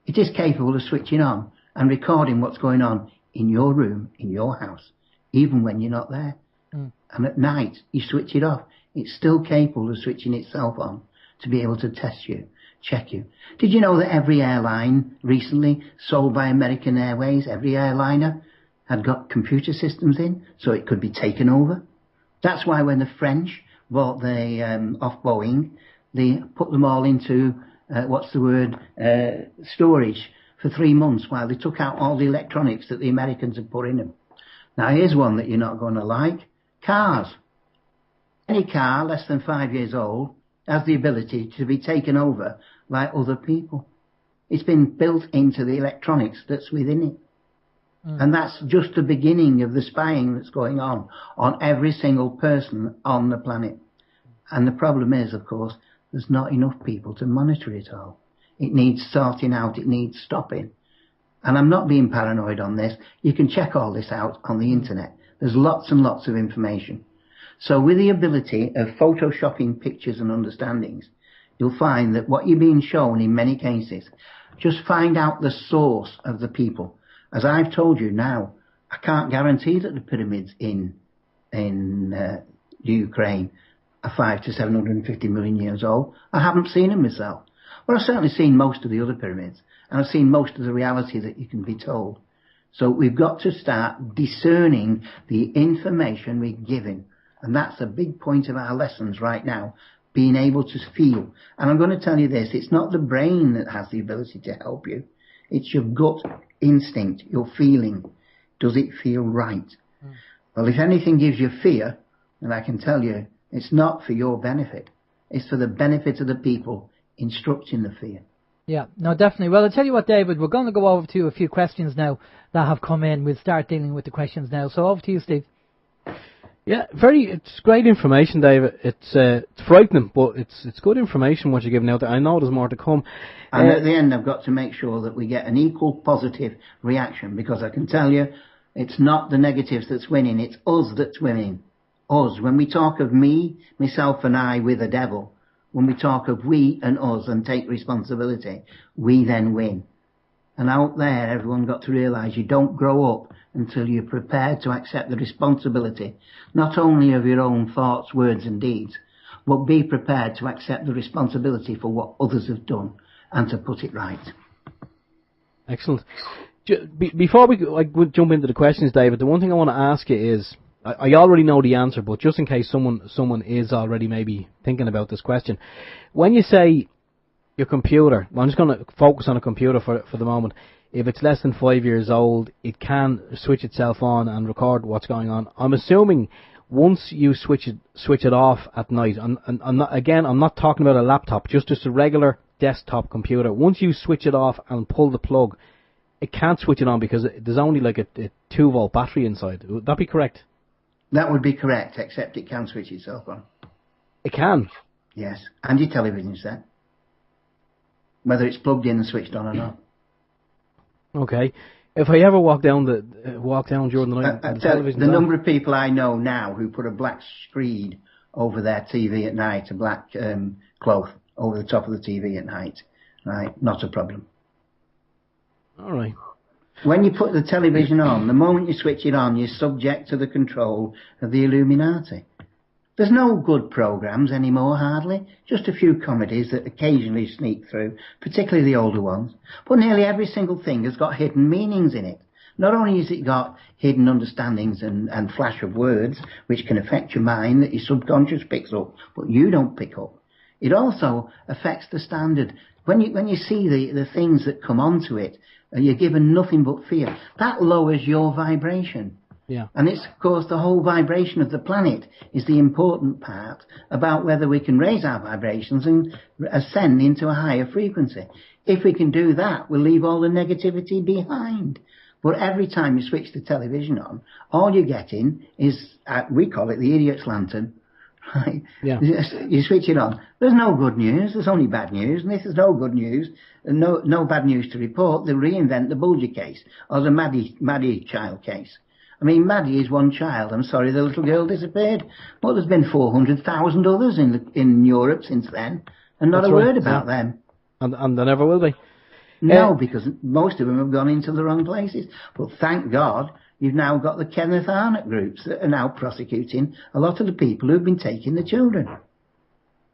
it is capable of switching on and recording what's going on in your room, in your house, even when you're not there. And at night, you switch it off. It's still capable of switching itself on to be able to test you, check you. Did you know that every airline recently sold by American Airways, every airliner had got computer systems in so it could be taken over? That's why when the French bought the off Boeing, they put them all into storage for 3 months while they took out all the electronics that the Americans had put in them. Now here's one that you're not going to like. Cars. Any car less than 5 years old has the ability to be taken over by other people. It's been built into the electronics that's within it. And that's just the beginning of the spying that's going on every single person on the planet. And the problem is, of course, there's not enough people to monitor it all. It needs sorting out. It needs stopping. And I'm not being paranoid on this. You can check all this out on the internet. There's lots and lots of information. So with the ability of photoshopping pictures and understandings, you'll find that what you're being shown in many cases, just find out the source of the people. As I've told you now, I can't guarantee that the pyramids in Ukraine are 500 to 750 million years old. I haven't seen them myself. But I've certainly seen most of the other pyramids, and I've seen most of the reality that you can be told. So we've got to start discerning the information we're given. And that's a big point of our lessons right now, being able to feel. And I'm going to tell you this, it's not the brain that has the ability to help you. It's your gut instinct, your feeling. Does it feel right? Well, if anything gives you fear, then I can tell you, it's not for your benefit. It's for the benefit of the people instructing the fear. Yeah, no, definitely. Well, I'll tell you what, David, we're going to go over to a few questions now that have come in. We'll start dealing with the questions now. So over to you, Steve. Yeah, it's great information, David. It's frightening, but it's good information what you're giving out there. I know there's more to come. And at the end, I've got to make sure that we get an equal positive reaction, because I can tell you, it's not the negatives that's winning, it's us that's winning. Us. When we talk of me, myself and I with the devil, when we talk of we and us and take responsibility, we then win. And out there, everyone got to realise you don't grow up until you're prepared to accept the responsibility, not only of your own thoughts, words and deeds, but be prepared to accept the responsibility for what others have done and to put it right. Excellent. Before we jump into the questions, David, the one thing I want to ask you is, I already know the answer, but just in case someone is already maybe thinking about this question, when you say your computer, I'm just going to focus on a computer for the moment. If it's less than 5 years old, it can switch itself on and record what's going on. I'm assuming once you switch it off at night, and I'm not talking about a laptop, just a regular desktop computer. Once you switch it off and pull the plug, it can't switch it on because there's only like a 2-volt battery inside. Would that be correct? That would be correct, except it can switch itself on. It can? Yes, and your television set, whether it's plugged in and switched on or not. Okay. If I ever walk down during the night, the television. The number of people I know now who put a black screed over their TV at night, a black cloth over the top of the TV at night, right? Not a problem. All right. When you put the television on, the moment you switch it on, you're subject to the control of the Illuminati. There's no good programmes anymore, hardly. Just a few comedies that occasionally sneak through, particularly the older ones. But nearly every single thing has got hidden meanings in it. Not only has it got hidden understandings and flash of words, which can affect your mind that your subconscious picks up, but you don't pick up. It also affects the standard. When you see the things that come onto it, you're given nothing but fear. That lowers your vibration. Yeah. And it's, of course, the whole vibration of the planet is the important part about whether we can raise our vibrations and ascend into a higher frequency. If we can do that, we'll leave all the negativity behind. But every time you switch the television on, all you're getting is, we call it the idiot's lantern. Right? Yeah. You switch it on. There's no good news. There's only bad news. And if there's no good news, no bad news to report, they'll reinvent the Bulger case or the Maddie child case. I mean, Maddie is one child. I'm sorry the little girl disappeared. But there's been 400,000 others in Europe since then, and not a word about them. And there never will be. No, because most of them have gone into the wrong places. But thank God, you've now got the Kenneth Arnott groups that are now prosecuting a lot of the people who've been taking the children.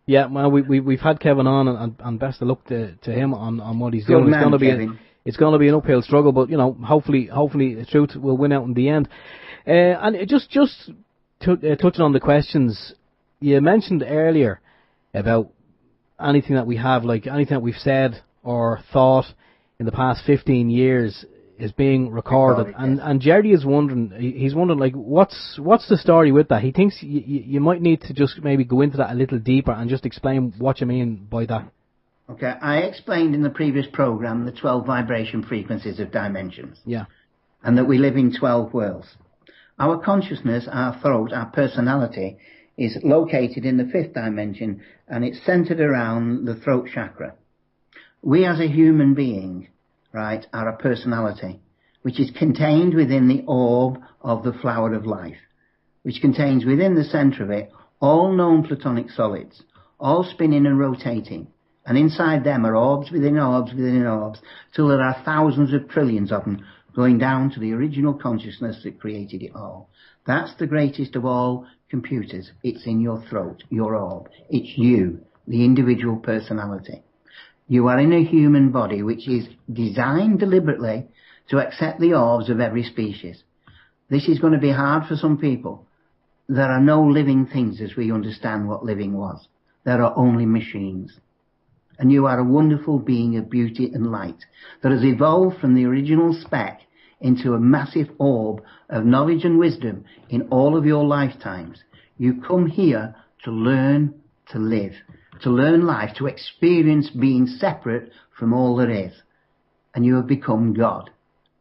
Yeah, well, we've had Kevin on, and best of luck to him on what he's doing. It's going to be an uphill struggle, but hopefully the truth will win out in the end. And touching on the questions, you mentioned earlier about anything that we have, like anything that we've said or thought in the past 15 years is being recorded. And Jerry is wondering, he's wondering, like, what's the story with that? He thinks you might need to just maybe go into that a little deeper and just explain what you mean by that. Okay, I explained in the previous program the 12 vibration frequencies of dimensions. Yeah. And that we live in 12 worlds. Our consciousness, our throat, our personality is located in the 5th dimension, and it's centered around the throat chakra. We as a human being, right, are a personality, which is contained within the orb of the flower of life, which contains within the center of it all known platonic solids, all spinning and rotating. And inside them are orbs within orbs within orbs, till there are thousands of trillions of them going down to the original consciousness that created it all. That's the greatest of all computers. It's in your throat, your orb. It's you, the individual personality. You are in a human body which is designed deliberately to accept the orbs of every species. This is going to be hard for some people. There are no living things as we understand what living was. There are only machines. And you are a wonderful being of beauty and light that has evolved from the original speck into a massive orb of knowledge and wisdom in all of your lifetimes. You come here to learn to live, to learn life, to experience being separate from all there is. And you have become God.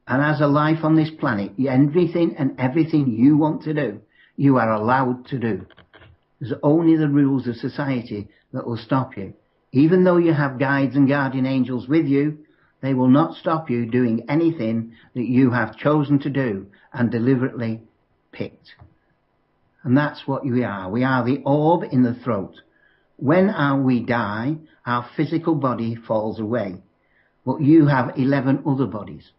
And as a life on this planet, everything and everything you want to do, you are allowed to do. There's only the rules of society that will stop you. Even though you have guides and guardian angels with you, they will not stop you doing anything that you have chosen to do and deliberately picked. And that's what we are. We are the orb in the throat. When we die, our physical body falls away. But you have 11 other bodies.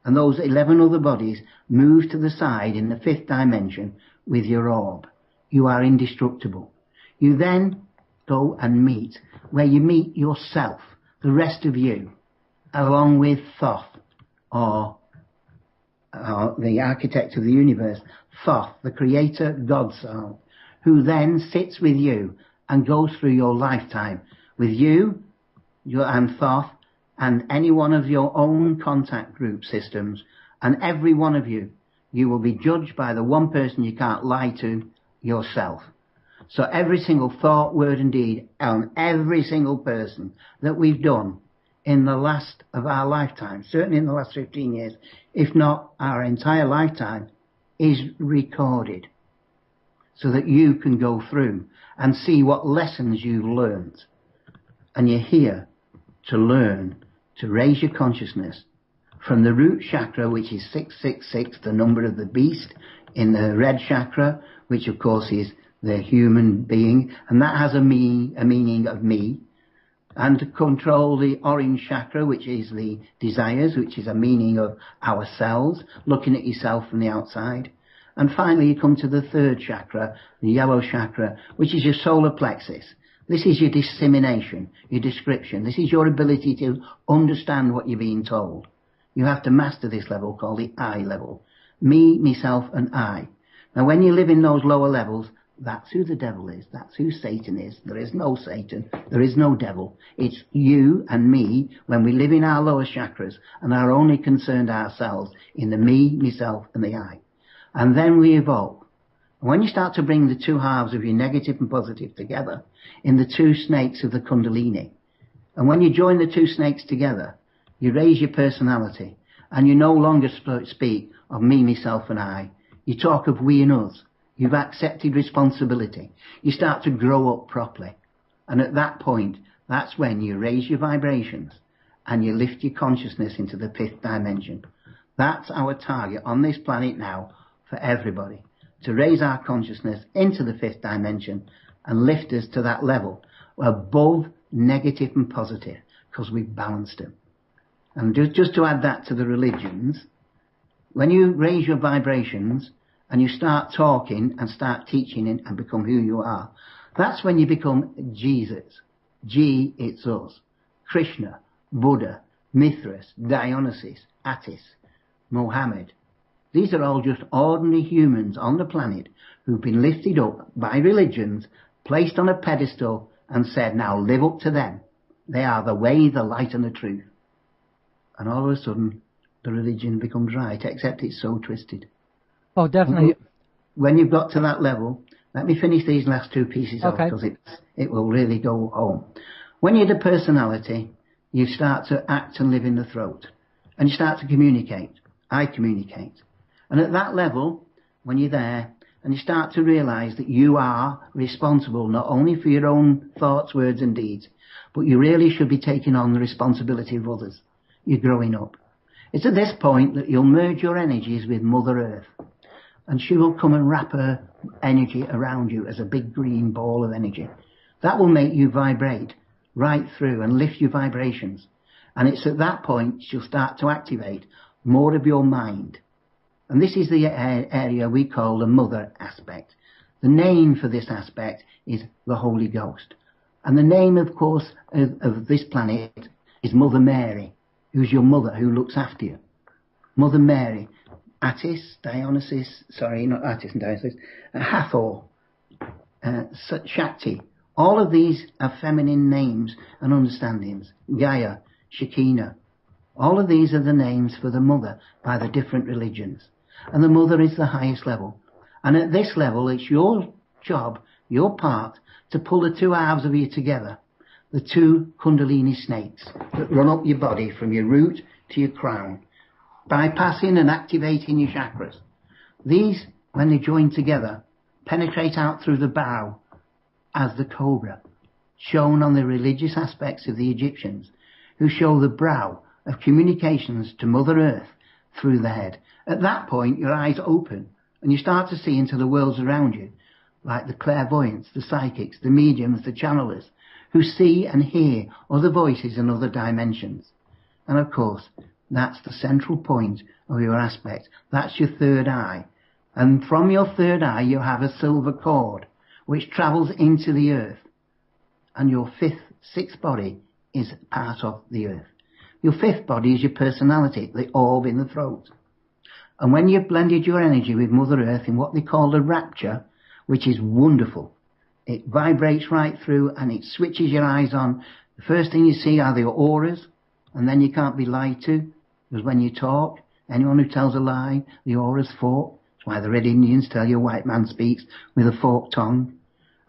And those 11 other bodies move to the side in the 5th dimension with your orb. You are indestructible. You then go and meet, where you meet yourself, the rest of you, along with Thoth, or the architect of the universe, Thoth, the creator God soul, who then sits with you and goes through your lifetime with you and Thoth and any one of your own contact group systems, and every one of you, you will be judged by the one person you can't lie to, yourself. So every single thought, word and deed on every single person that we've done in the last of our lifetime, certainly in the last 15 years, if not our entire lifetime, is recorded so that you can go through and see what lessons you've learned. And you're here to learn to raise your consciousness from the root chakra, which is 666, the number of the beast, in the red chakra, which of course is the human being, and that has a meaning of me, and to control the orange chakra, which is the desires, which is a meaning of ourselves, looking at yourself from the outside. And finally you come to the 3rd chakra, the yellow chakra, which is your solar plexus. This is your dissemination, your description. This is your ability to understand what you're being told. You have to master this level called the I level. Me, myself, and I. Now when you live in those lower levels, that's who the devil is. That's who Satan is. There is no Satan. There is no devil. It's you and me when we live in our lower chakras and are only concerned ourselves in the me, myself, and the I. And then we evolve. And when you start to bring the two halves of your negative and positive together in the two snakes of the Kundalini, and when you join the two snakes together, you raise your personality, and you no longer speak of me, myself, and I. You talk of we and us. You've accepted responsibility. You start to grow up properly. And at that point, that's when you raise your vibrations and you lift your consciousness into the 5th dimension. That's our target on this planet now for everybody, to raise our consciousness into the 5th dimension and lift us to that level above negative and positive, because we've balanced them. And just to add that to the religions, when you raise your vibrations and you start talking and start teaching and become who you are, that's when you become Jesus. G, it's us. Krishna, Buddha, Mithras, Dionysus, Attis, Mohammed. These are all just ordinary humans on the planet who've been lifted up by religions, placed on a pedestal and said, now live up to them. They are the way, the light and the truth. And all of a sudden, the religion becomes right, except it's so twisted. Oh, definitely. When you've got to that level, let me finish these last two pieces off, because it will really go home. When you're the personality, you start to act and live in the throat. And you start to communicate. I communicate. And at that level, when you're there, and you start to realise that you are responsible not only for your own thoughts, words and deeds, but you really should be taking on the responsibility of others. You're growing up. It's at this point that you'll merge your energies with Mother Earth. And she will come and wrap her energy around you as a big green ball of energy. That will make you vibrate right through and lift your vibrations. And it's at that point she'll start to activate more of your mind. And this is the area we call the mother aspect. The name for this aspect is the Holy Ghost. And the name, of course, of this planet is Mother Mary, who's your mother, who looks after you. Mother Mary, Attis, Dionysus, sorry, not Attis and Dionysus, Hathor, Shakti. All of these are feminine names and understandings. Gaia, Shekinah. All of these are the names for the mother by the different religions. And the mother is the highest level. And at this level, it's your job, your part, to pull the two halves of you together the 2 Kundalini snakes that run up your body from your root to your crown, bypassing and activating your chakras. These, when they join together, penetrate out through the bow as the cobra, shown on the religious aspects of the Egyptians, who show the brow of communications to Mother Earth through the head. At that point, your eyes open and you start to see into the worlds around you, like the clairvoyants, the psychics, the mediums, the channelers, who see and hear other voices and other dimensions. And of course, that's the central point of your aspect. That's your third eye. And from your third eye, you have a silver cord, which travels into the earth. And your sixth body is part of the earth. Your 5th body is your personality, the orb in the throat. And when you've blended your energy with Mother Earth in what they call a rapture, which is wonderful, it vibrates right through and it switches your eyes on. The first thing you see are the auras, and then you can't be lied to, because when you talk, anyone who tells a lie, the aura's forked. That's why the Red Indians tell you a white man speaks with a forked tongue.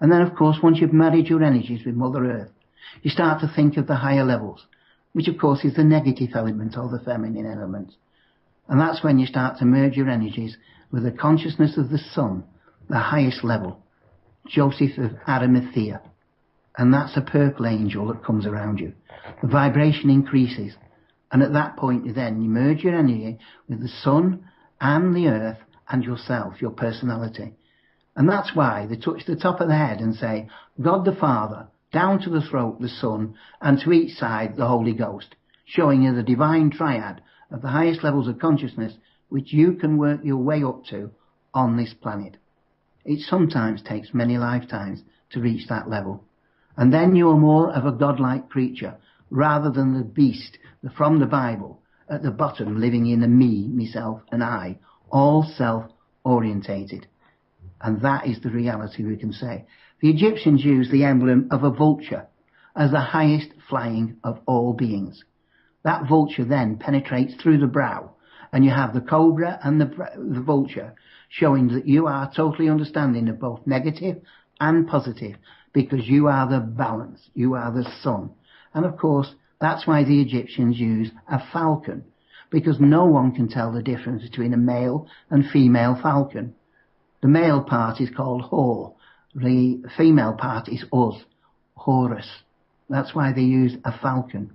And then, of course, once you've married your energies with Mother Earth, you start to think of the higher levels, which, of course, is the negative element or the feminine element. And that's when you start to merge your energies with the consciousness of the sun, the highest level, Joseph of Arimathea. And that's a purple angel that comes around you. The vibration increases. And at that point, then, you merge your energy with the sun and the earth and yourself, your personality. And that's why they touch the top of the head and say, God the Father, down to the throat, the Son, and to each side, the Holy Ghost, showing you the divine triad of the highest levels of consciousness which you can work your way up to on this planet. It sometimes takes many lifetimes to reach that level. And then you are more of a godlike creature, rather than the beast from the Bible, at the bottom living in a me, myself, and I, all self-orientated. And that is the reality we can say. The Egyptians used the emblem of a vulture as the highest flying of all beings. That vulture then penetrates through the brow, and you have the cobra and the vulture, showing that you are totally understanding of both negative and positive, because you are the balance, you are the sun. And of course, that's why the Egyptians use a falcon, because no one can tell the difference between a male and female falcon. The male part is called Hor, the female part is Uz, Horus. That's why they use a falcon,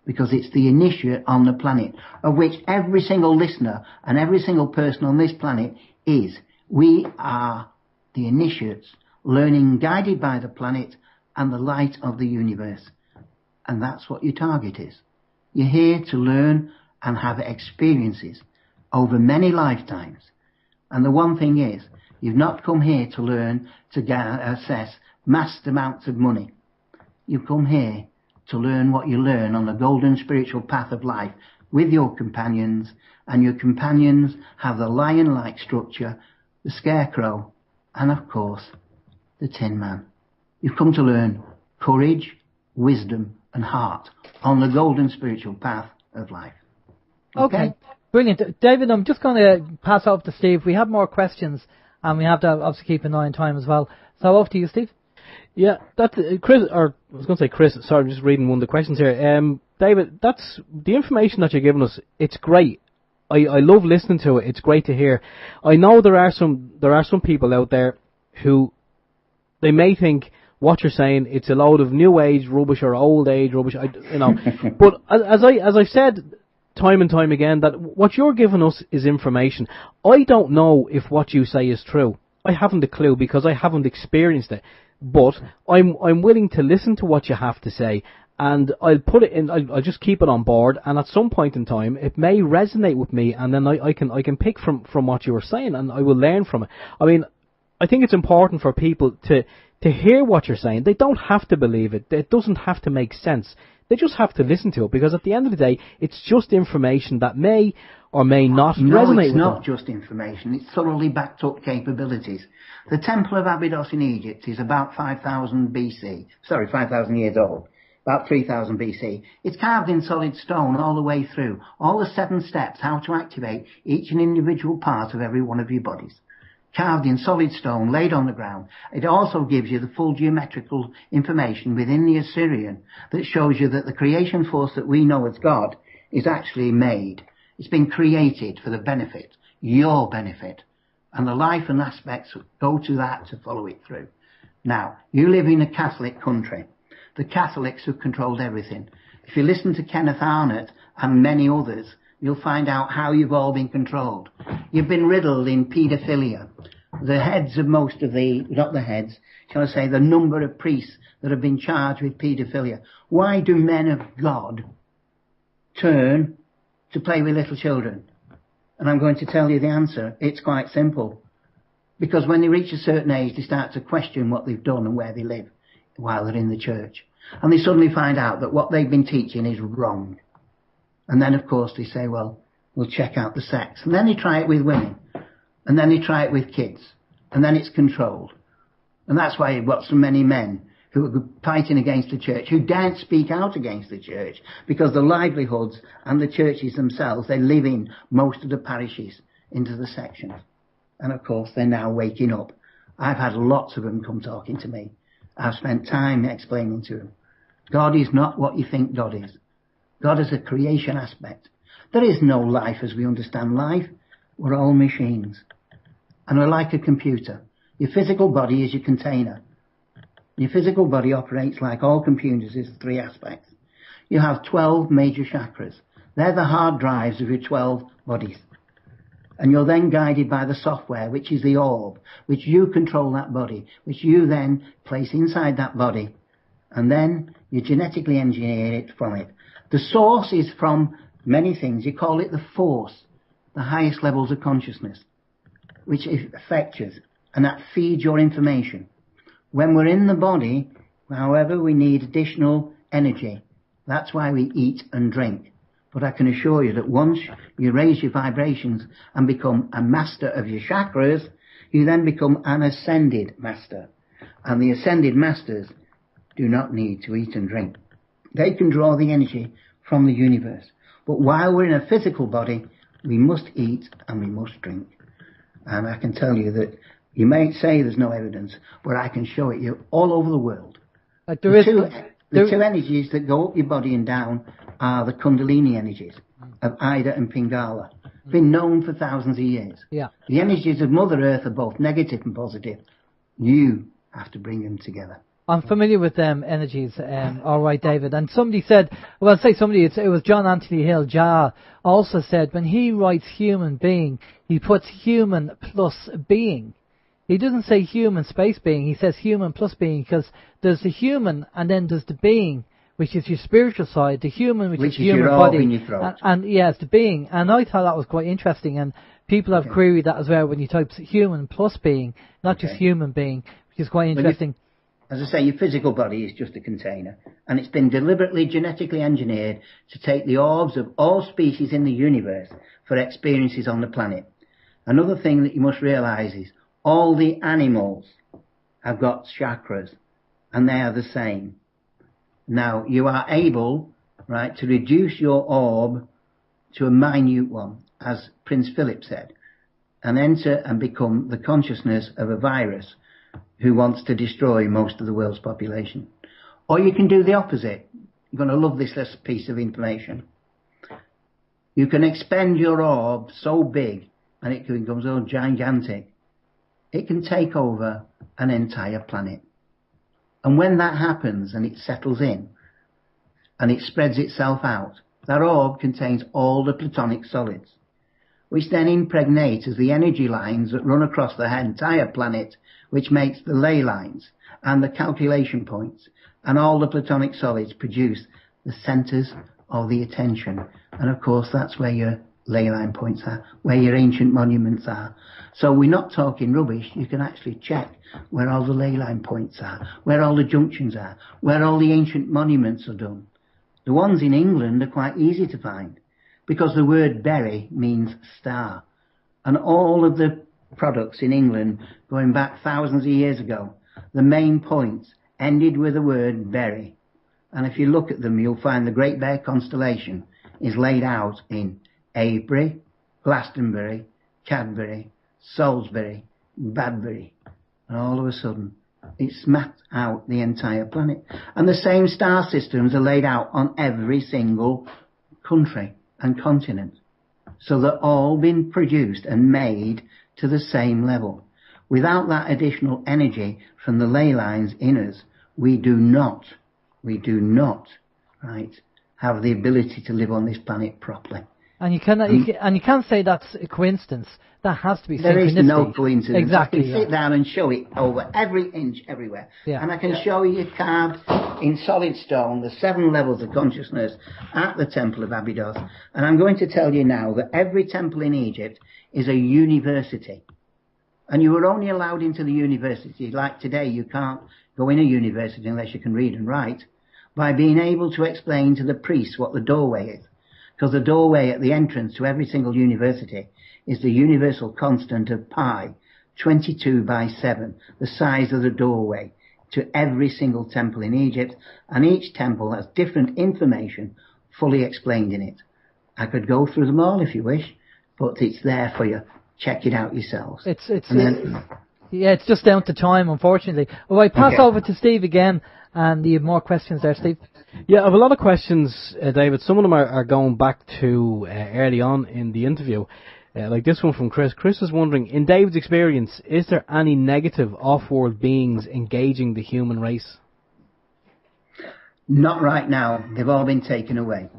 because it's the initiate on the planet, of which every single listener and every single person on this planet is. We are the initiates, learning guided by the planet and the light of the universe. And that's what your target is. You're here to learn and have experiences over many lifetimes. And the one thing is, you've not come here to learn to assess massed amounts of money. You've come here to learn what you learn on the golden spiritual path of life with your companions, and your companions have the lion-like structure, the scarecrow, and of course, the Tin Man. You've come to learn courage, wisdom, and heart on the golden spiritual path of life. Okay, brilliant. David, I'm just going to pass off to Steve. We have more questions, and we have to obviously keep an eye on time as well. So off to you, Steve. Yeah, that's Chris, or I was going to say Chris, sorry, I'm just reading one of the questions here. David, that's the information that you're giving us. It's great. I love listening to it. It's great to hear. I know there are some people out there who they may think what you're saying, it's a load of new age rubbish or old age rubbish, but as I said time and time again, that what you're giving us is information. I don't know if what you say is true. I haven't a clue because I haven't experienced it. But I'm willing to listen to what you have to say, and I'll put it in. I'll just keep it on board, and at some point in time, it may resonate with me, and then I can pick from what you were saying, and I will learn from it. I mean, I think it's important for people to hear what you're saying. They don't have to believe it. It doesn't have to make sense. They just have to listen to it, because at the end of the day, it's just information that may or may not resonate with them. No, it's not just information. It's thoroughly backed up capabilities. The Temple of Abydos in Egypt is about 5,000 BC. Sorry, 5,000 years old. About 3,000 BC. It's carved in solid stone all the way through. All the 7 steps, how to activate each and individual part of every one of your bodies. carved in solid stone, laid on the ground. It also gives you the full geometrical information within the Assyrian that shows you that the creation force that we know as God is actually made. It's been created for the benefit, your benefit. And the life and aspects go to that to follow it through. Now, you live in a Catholic country. The Catholics have controlled everything. If you listen to Kenneth Arnott and many others, you'll find out how you've all been controlled. You've been riddled in paedophilia. The heads of most of the, not the heads, shall I say, the number of priests that have been charged with paedophilia. Why do men of God turn to play with little children? And I'm going to tell you the answer. It's quite simple. Because when they reach a certain age, they start to question what they've done and where they live while they're in the church. And they suddenly find out that what they've been teaching is wrong. And then, of course, they say, well, we'll check out the sex. And then they try it with women. And then they try it with kids. And then it's controlled. And that's why you've got so many men who are fighting against the church, who daren't speak out against the church, because the livelihoods and the churches themselves, they live in most of the parishes into the sections. And, of course, they're now waking up. I've had lots of them come talking to me. I've spent time explaining to them. God is not what you think God is. God is a creation aspect. There is no life as we understand life. We're all machines. And we're like a computer. Your physical body is your container. Your physical body operates like all computers. There's 3 aspects. You have 12 major chakras. They're the hard drives of your 12 bodies. And you're then guided by the software, which is the orb, which you control that body, which you then place inside that body. And then you genetically engineer it from it. The source is from many things. You call it the force, the highest levels of consciousness, which affects us, and that feeds your information. When we're in the body, however, we need additional energy. That's why we eat and drink. But I can assure you that once you raise your vibrations and become a master of your chakras, you then become an ascended master. And the ascended masters do not need to eat and drink. They can draw the energy from the universe. But while we're in a physical body, we must eat and we must drink. And I can tell you that you may say there's no evidence, but I can show it you all over the world. The two energies that go up your body and down are the Kundalini energies of Ida and Pingala. Been known for thousands of years. Yeah. The energies of Mother Earth are both negative and positive. You have to bring them together. I'm familiar with them energies, all right, David. And somebody said, well, say somebody, it was John Anthony Hill, also said when he writes human being, he puts human plus being. He doesn't say human space being, he says human plus being, because there's the human and then there's the being, which is your spiritual side, the human, which is human your body. orb in your throat. And yes, the being. And I thought that was quite interesting, and people have queried that as well when you type human plus being, not just human being, which is quite interesting. As I say, your physical body is just a container, and it's been deliberately genetically engineered to take the orbs of all species in the universe for experiences on the planet. Another thing that you must realise is all the animals have got chakras, and they are the same. Now, you are able, right, to reduce your orb to a minute one, as Prince Philip said, and enter and become the consciousness of a virus who wants to destroy most of the world's population. Or you can do the opposite. You're going to love this piece of information. You can expend your orb so big, and it becomes so gigantic, it can take over an entire planet. And when that happens and it settles in, and it spreads itself out, that orb contains all the platonic solids, which then impregnate as the energy lines that run across the entire planet, which makes the ley lines and the calculation points, and all the platonic solids produce the centres of the attention. And of course that's where your ley line points are, where your ancient monuments are. So we're not talking rubbish. You can actually check where all the ley line points are, where all the junctions are, where all the ancient monuments are done. The ones in England are quite easy to find, because the word berry means star. And all of the products in England, going back thousands of years ago, the main points ended with the word berry. And if you look at them, you'll find the Great Bear constellation is laid out in Avebury, Glastonbury, Cadbury, Salisbury, Badbury. And all of a sudden, it's mapped out the entire planet. And the same star systems are laid out on every single country and continent. So they're all been produced and made to the same level. Without that additional energy from the ley lines in us, we do not, right, have the ability to live on this planet properly. And you can't say that's a coincidence. That has to be There is synchronicity. no coincidence. Exactly. I can sit down and show it over every inch, everywhere. Yeah. And I can show you carved in solid stone the 7 levels of consciousness at the Temple of Abydos. And I'm going to tell you now that every temple in Egypt is a university. And you were only allowed into the university, like today you can't go in a university unless you can read and write, by being able to explain to the priests what the doorway is. Because the doorway at the entrance to every single university is the universal constant of pi, 22 by 7, the size of the doorway to every single temple in Egypt, and each temple has different information fully explained in it. I could go through them all if you wish, but it's there for you. Check it out yourselves. It's just down to time, unfortunately. Well, I pass over to Steve again, and you have more questions there, Steve. Yeah, I have a lot of questions, David. Some of them are going back to early on in the interview. Like this one from Chris. Chris is wondering, in David's experience, is there any negative off-world beings engaging the human race? Not right now. They've all been taken away.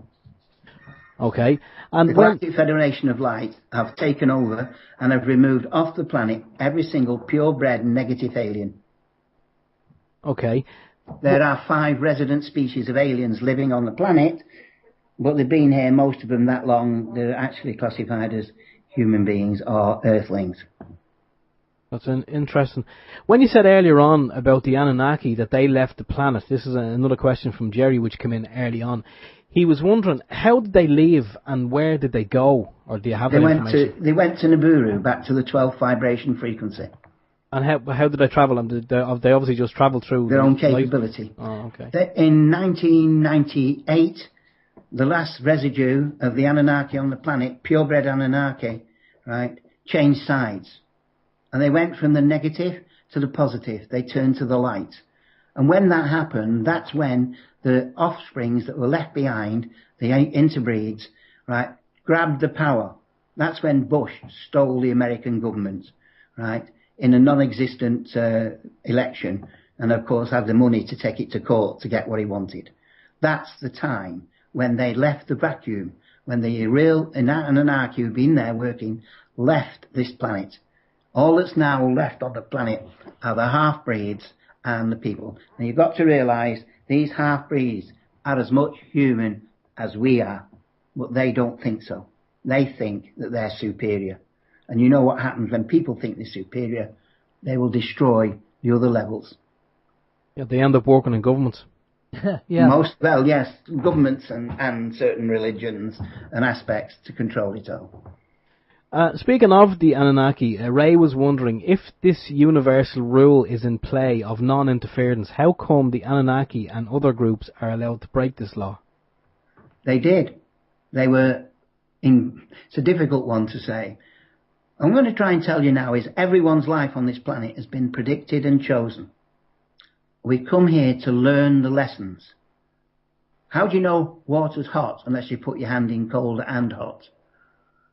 Okay. And the Galactic Federation of Light have taken over and have removed off the planet every single purebred negative alien. Okay. There are 5 resident species of aliens living on the planet, but they've been here, most of them, that long. They're actually classified as human beings or earthlings. That's interesting. When you said earlier on about the Anunnaki, that they left the planet, this is another question from Jerry which came in early on. He was wondering, how did they leave and where did they go? Or do you have that information? They went to Nibiru, back to the 12th vibration frequency. And how did they travel? And did they obviously just travel through their own capability. Oh, okay. In 1998, the last residue of the Anunnaki on the planet, purebred Anunnaki, right, changed sides. And they went from the negative to the positive. They turned to the light. And when that happened, that's when the offsprings that were left behind, the interbreeds, right, grabbed the power. That's when Bush stole the American government, right, in a non-existent election, and of course had the money to take it to court to get what he wanted. That's the time when they left the vacuum, when the real Anunnaki who've been there working left this planet. All that's now left on the planet are the half-breeds and the people. Now you've got to realise these half-breeds are as much human as we are, but they don't think so. They think that they're superior. And you know what happens when people think they're superior? They will destroy the other levels. Yeah, they end up working in governments. Yeah. Yes, governments and certain religions and aspects to control it all. Speaking of the Anunnaki, Ray was wondering, if this universal rule is in play of non-interference, how come the Anunnaki and other groups are allowed to break this law? They did. It's a difficult one to say. I'm going to try and tell you now is everyone's life on this planet has been predicted and chosen. We come here to learn the lessons. How do you know water's hot unless you put your hand in cold and hot?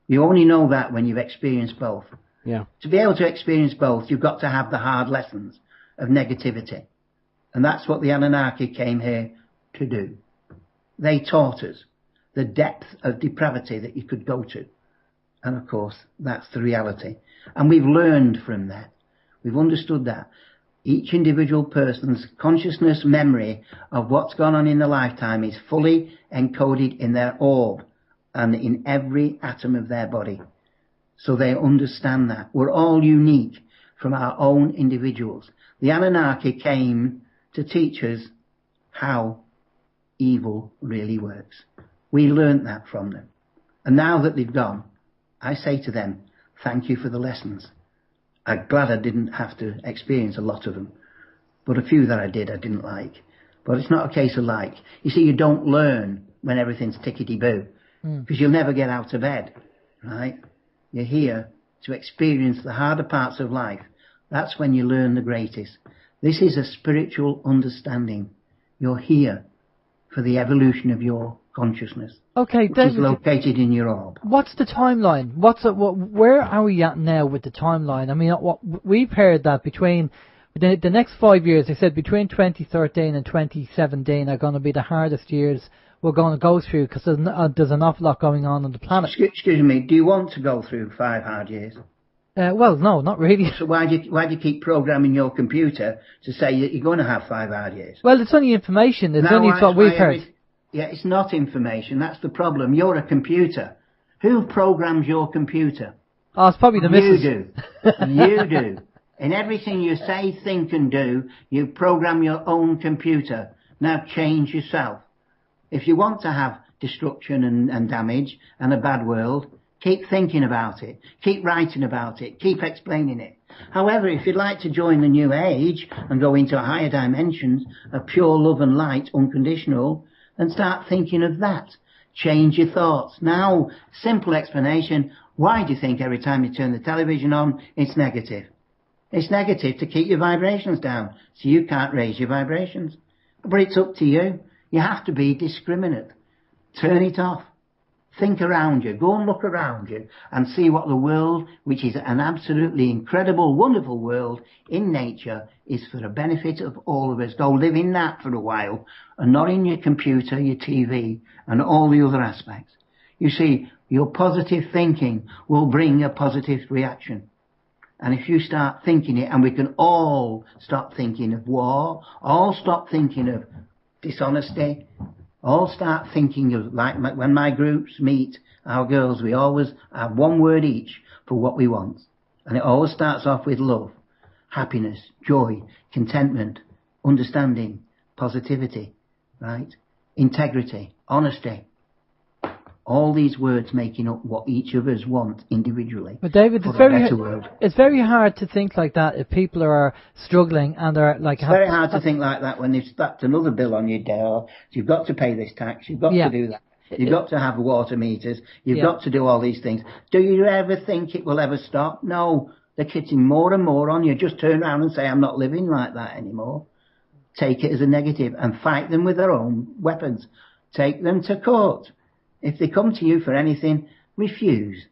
You only know that when you've experienced both. Yeah. To be able to experience both, you've got to have the hard lessons of negativity. And that's what the Anunnaki came here to do. They taught us the depth of depravity that you could go to. And of course, that's the reality. And we've learned from that. We've understood that. Each individual person's consciousness memory of what's gone on in their lifetime is fully encoded in their orb and in every atom of their body. So they understand that. We're all unique from our own individuals. The Anunnaki came to teach us how evil really works. We learnt that from them. And now that they've gone, I say to them, thank you for the lessons. I'm glad I didn't have to experience a lot of them. But a few that I did, I didn't like. But it's not a case of like. You see, you don't learn when everything's tickety-boo. Because you'll never get out of bed, right? You're here to experience the harder parts of life That's when you learn the greatest. This is a spiritual understanding. You're here for the evolution of your consciousness. Okay, which David, is located in your orb. what's the timeline? Where are we at now with the timeline? I mean, we've heard that between the next 5 years, they said between 2013 and 2017 are going to be the hardest years we're going to go through, because there's an awful lot going on the planet. Excuse me, do you want to go through 5 hard years? Well, no, not really. So why do you keep programming your computer to say that you're going to have 5 hard years? Well, it's only information. It's only what we've heard. Yeah, it's not information. That's the problem. You're a computer. Who programs your computer? Oh, it's probably the missus. You do. You do. In everything you say, think and do, you program your own computer. Now change yourself. If you want to have destruction and damage and a bad world, keep thinking about it. Keep writing about it. Keep explaining it. However, if you'd like to join the new age and go into higher dimensions of pure love and light, unconditional, then start thinking of that. Change your thoughts. Now, simple explanation. Why do you think every time you turn the television on, it's negative? It's negative to keep your vibrations down, so you can't raise your vibrations. But it's up to you. You have to be discriminate. Turn it off. Think around you. Go and look around you and see what the world, which is an absolutely incredible, wonderful world in nature, is for the benefit of all of us. Go live in that for a while and not in your computer, your TV and all the other aspects. You see, your positive thinking will bring a positive reaction. And if you start thinking it, and we can all stop thinking of war, all stop thinking of dishonesty, all start thinking of, like when my groups meet, our girls, we always have one word each for what we want. And it always starts off with love, happiness, joy, contentment, understanding, positivity, right? Integrity, honesty. All these words making up what each of us want individually. But David, it's very hard to think like that if people are struggling and are like... It's very hard to think like that when they've slapped another bill on your door. You've got to pay this tax, you've got to do that. You've got to have water meters, you've got to do all these things. Do you ever think it will ever stop? No, they're getting more and more on you. Just turn around and say, I'm not living like that anymore. Take it as a negative and fight them with their own weapons. Take them to court. If they come to you for anything, refuse,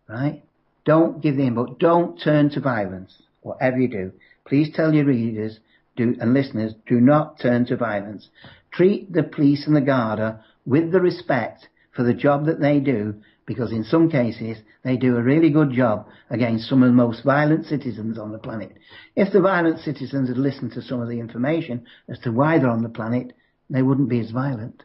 right? Don't give in, but don't turn to violence, whatever you do. Please tell your readers and listeners, do not turn to violence. Treat the police and the Garda with the respect for the job that they do, because in some cases, they do a really good job against some of the most violent citizens on the planet. If the violent citizens had listened to some of the information as to why they're on the planet, they wouldn't be as violent.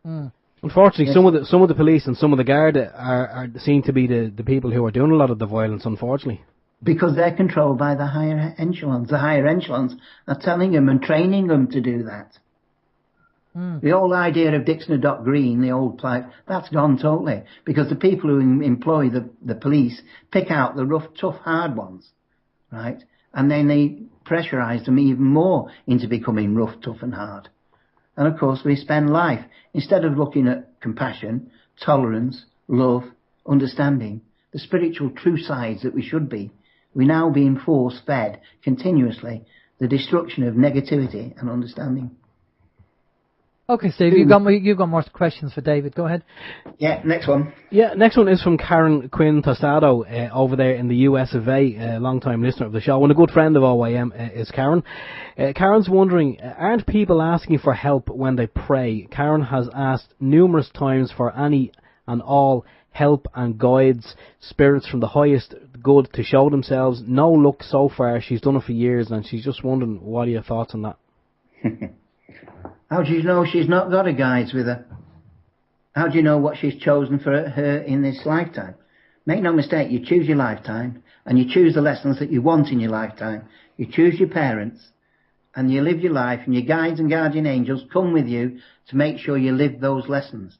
Mm. Unfortunately, some of the police and some of the Guard are seen to be the people who are doing a lot of the violence, unfortunately. Because they're controlled by the higher echelons. The higher echelons are telling them and training them to do that. Mm. The old idea of Dixon and Doc Green, the old plight, that's gone totally. Because the people who employ the police pick out the rough, tough, hard ones, right? And then they pressurise them even more into becoming rough, tough and hard. And of course we spend life, instead of looking at compassion, tolerance, love, understanding, the spiritual true sides that we should be, we're now being force-fed continuously the destruction of negativity and understanding. Okay, Steve, you've got more questions for David. Go ahead. Yeah, next one. Yeah, next one is from Karen Quinn Tostado over there in the US of A, a long-time listener of the show, and a good friend of OYM is Karen. Karen's wondering, aren't people asking for help when they pray? Karen has asked numerous times for any and all help and guides, spirits from the highest good to show themselves. No luck so far. She's done it for years, and she's just wondering, what are your thoughts on that? How do you know she's not got a guides with her? How do you know what she's chosen for her in this lifetime? Make no mistake, you choose your lifetime, and you choose the lessons that you want in your lifetime. You choose your parents, and you live your life, and your guides and guardian angels come with you to make sure you live those lessons.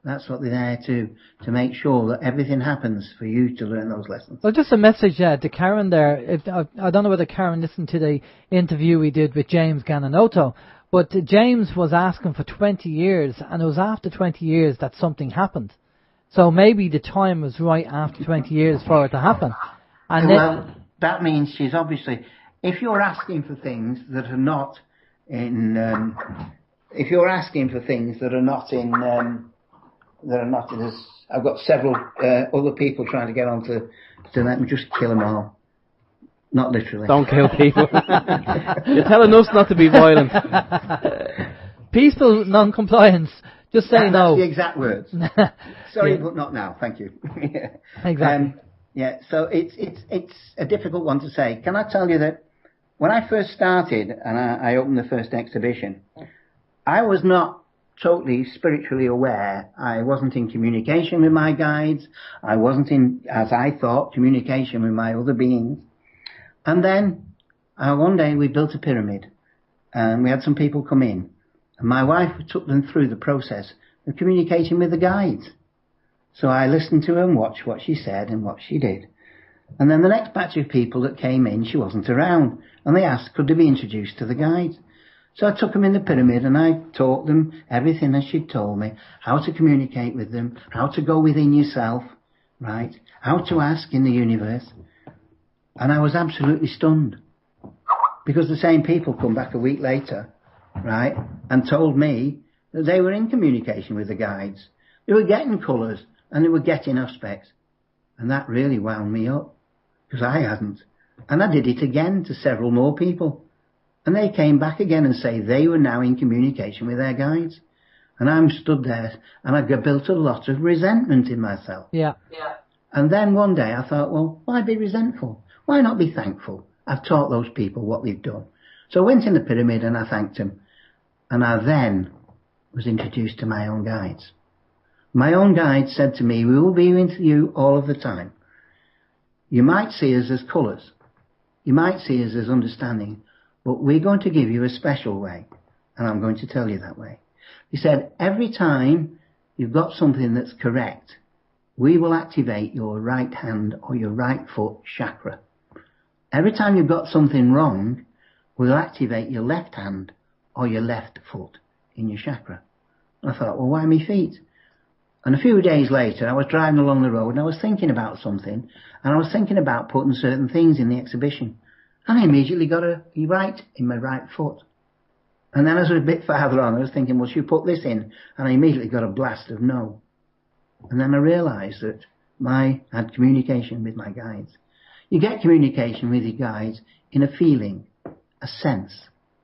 That's what they're there to make sure that everything happens for you to learn those lessons. Well, just a message to Karen there. I don't know whether Karen listened to the interview we did with James Gananotto, but James was asking for 20 years, and it was after 20 years that something happened. So maybe the time was right after 20 years for it to happen. And that means she's obviously, if you're asking for things that are not in, I've got several other people trying to get on to let me just kill them all. Not literally. Don't kill people. You're telling us not to be violent. Peaceful non-compliance. Just say no. That's the exact words. Sorry, but not now. Thank you. Exactly. Yeah, so it's a difficult one to say. Can I tell you that when I first started and I opened the first exhibition, I was not totally spiritually aware. I wasn't in communication with my guides. I wasn't in, as I thought, communication with my other beings. And then one day we built a pyramid and we had some people come in. And my wife took them through the process of communicating with the guides. So I listened to her and watched what she said and what she did. And then the next batch of people that came in, she wasn't around. And they asked, could they be introduced to the guides? So I took them in the pyramid and I taught them everything as she'd told me, how to communicate with them, how to go within yourself, right? How to ask in the universe. And I was absolutely stunned. Because the same people come back a week later, right, and told me that they were in communication with the guides. They were getting colours and they were getting aspects. And that really wound me up, because I hadn't. And I did it again to several more people. And they came back again and say they were now in communication with their guides. And I'm stood there and I built a lot of resentment in myself. Yeah. And then one day I thought, well, why be resentful? Why not be thankful? I've taught those people what they've done. So I went in the pyramid and I thanked them. And I then was introduced to my own guides. My own guides said to me, we will be with you all of the time. You might see us as colours. You might see us as understanding. But we're going to give you a special way. And I'm going to tell you that way. He said, every time you've got something that's correct, we will activate your right hand or your right foot chakra. Every time you've got something wrong, we'll activate your left hand or your left foot in your chakra. And I thought, well, why my feet? And a few days later, I was driving along the road and I was thinking about something, and I was thinking about putting certain things in the exhibition. And I immediately got a right in my right foot. And then as I was a bit farther on, I was thinking, well, should you put this in? And I immediately got a blast of no. And then I realised that I had communication with my guides. You get communication with your guides in a feeling, a sense,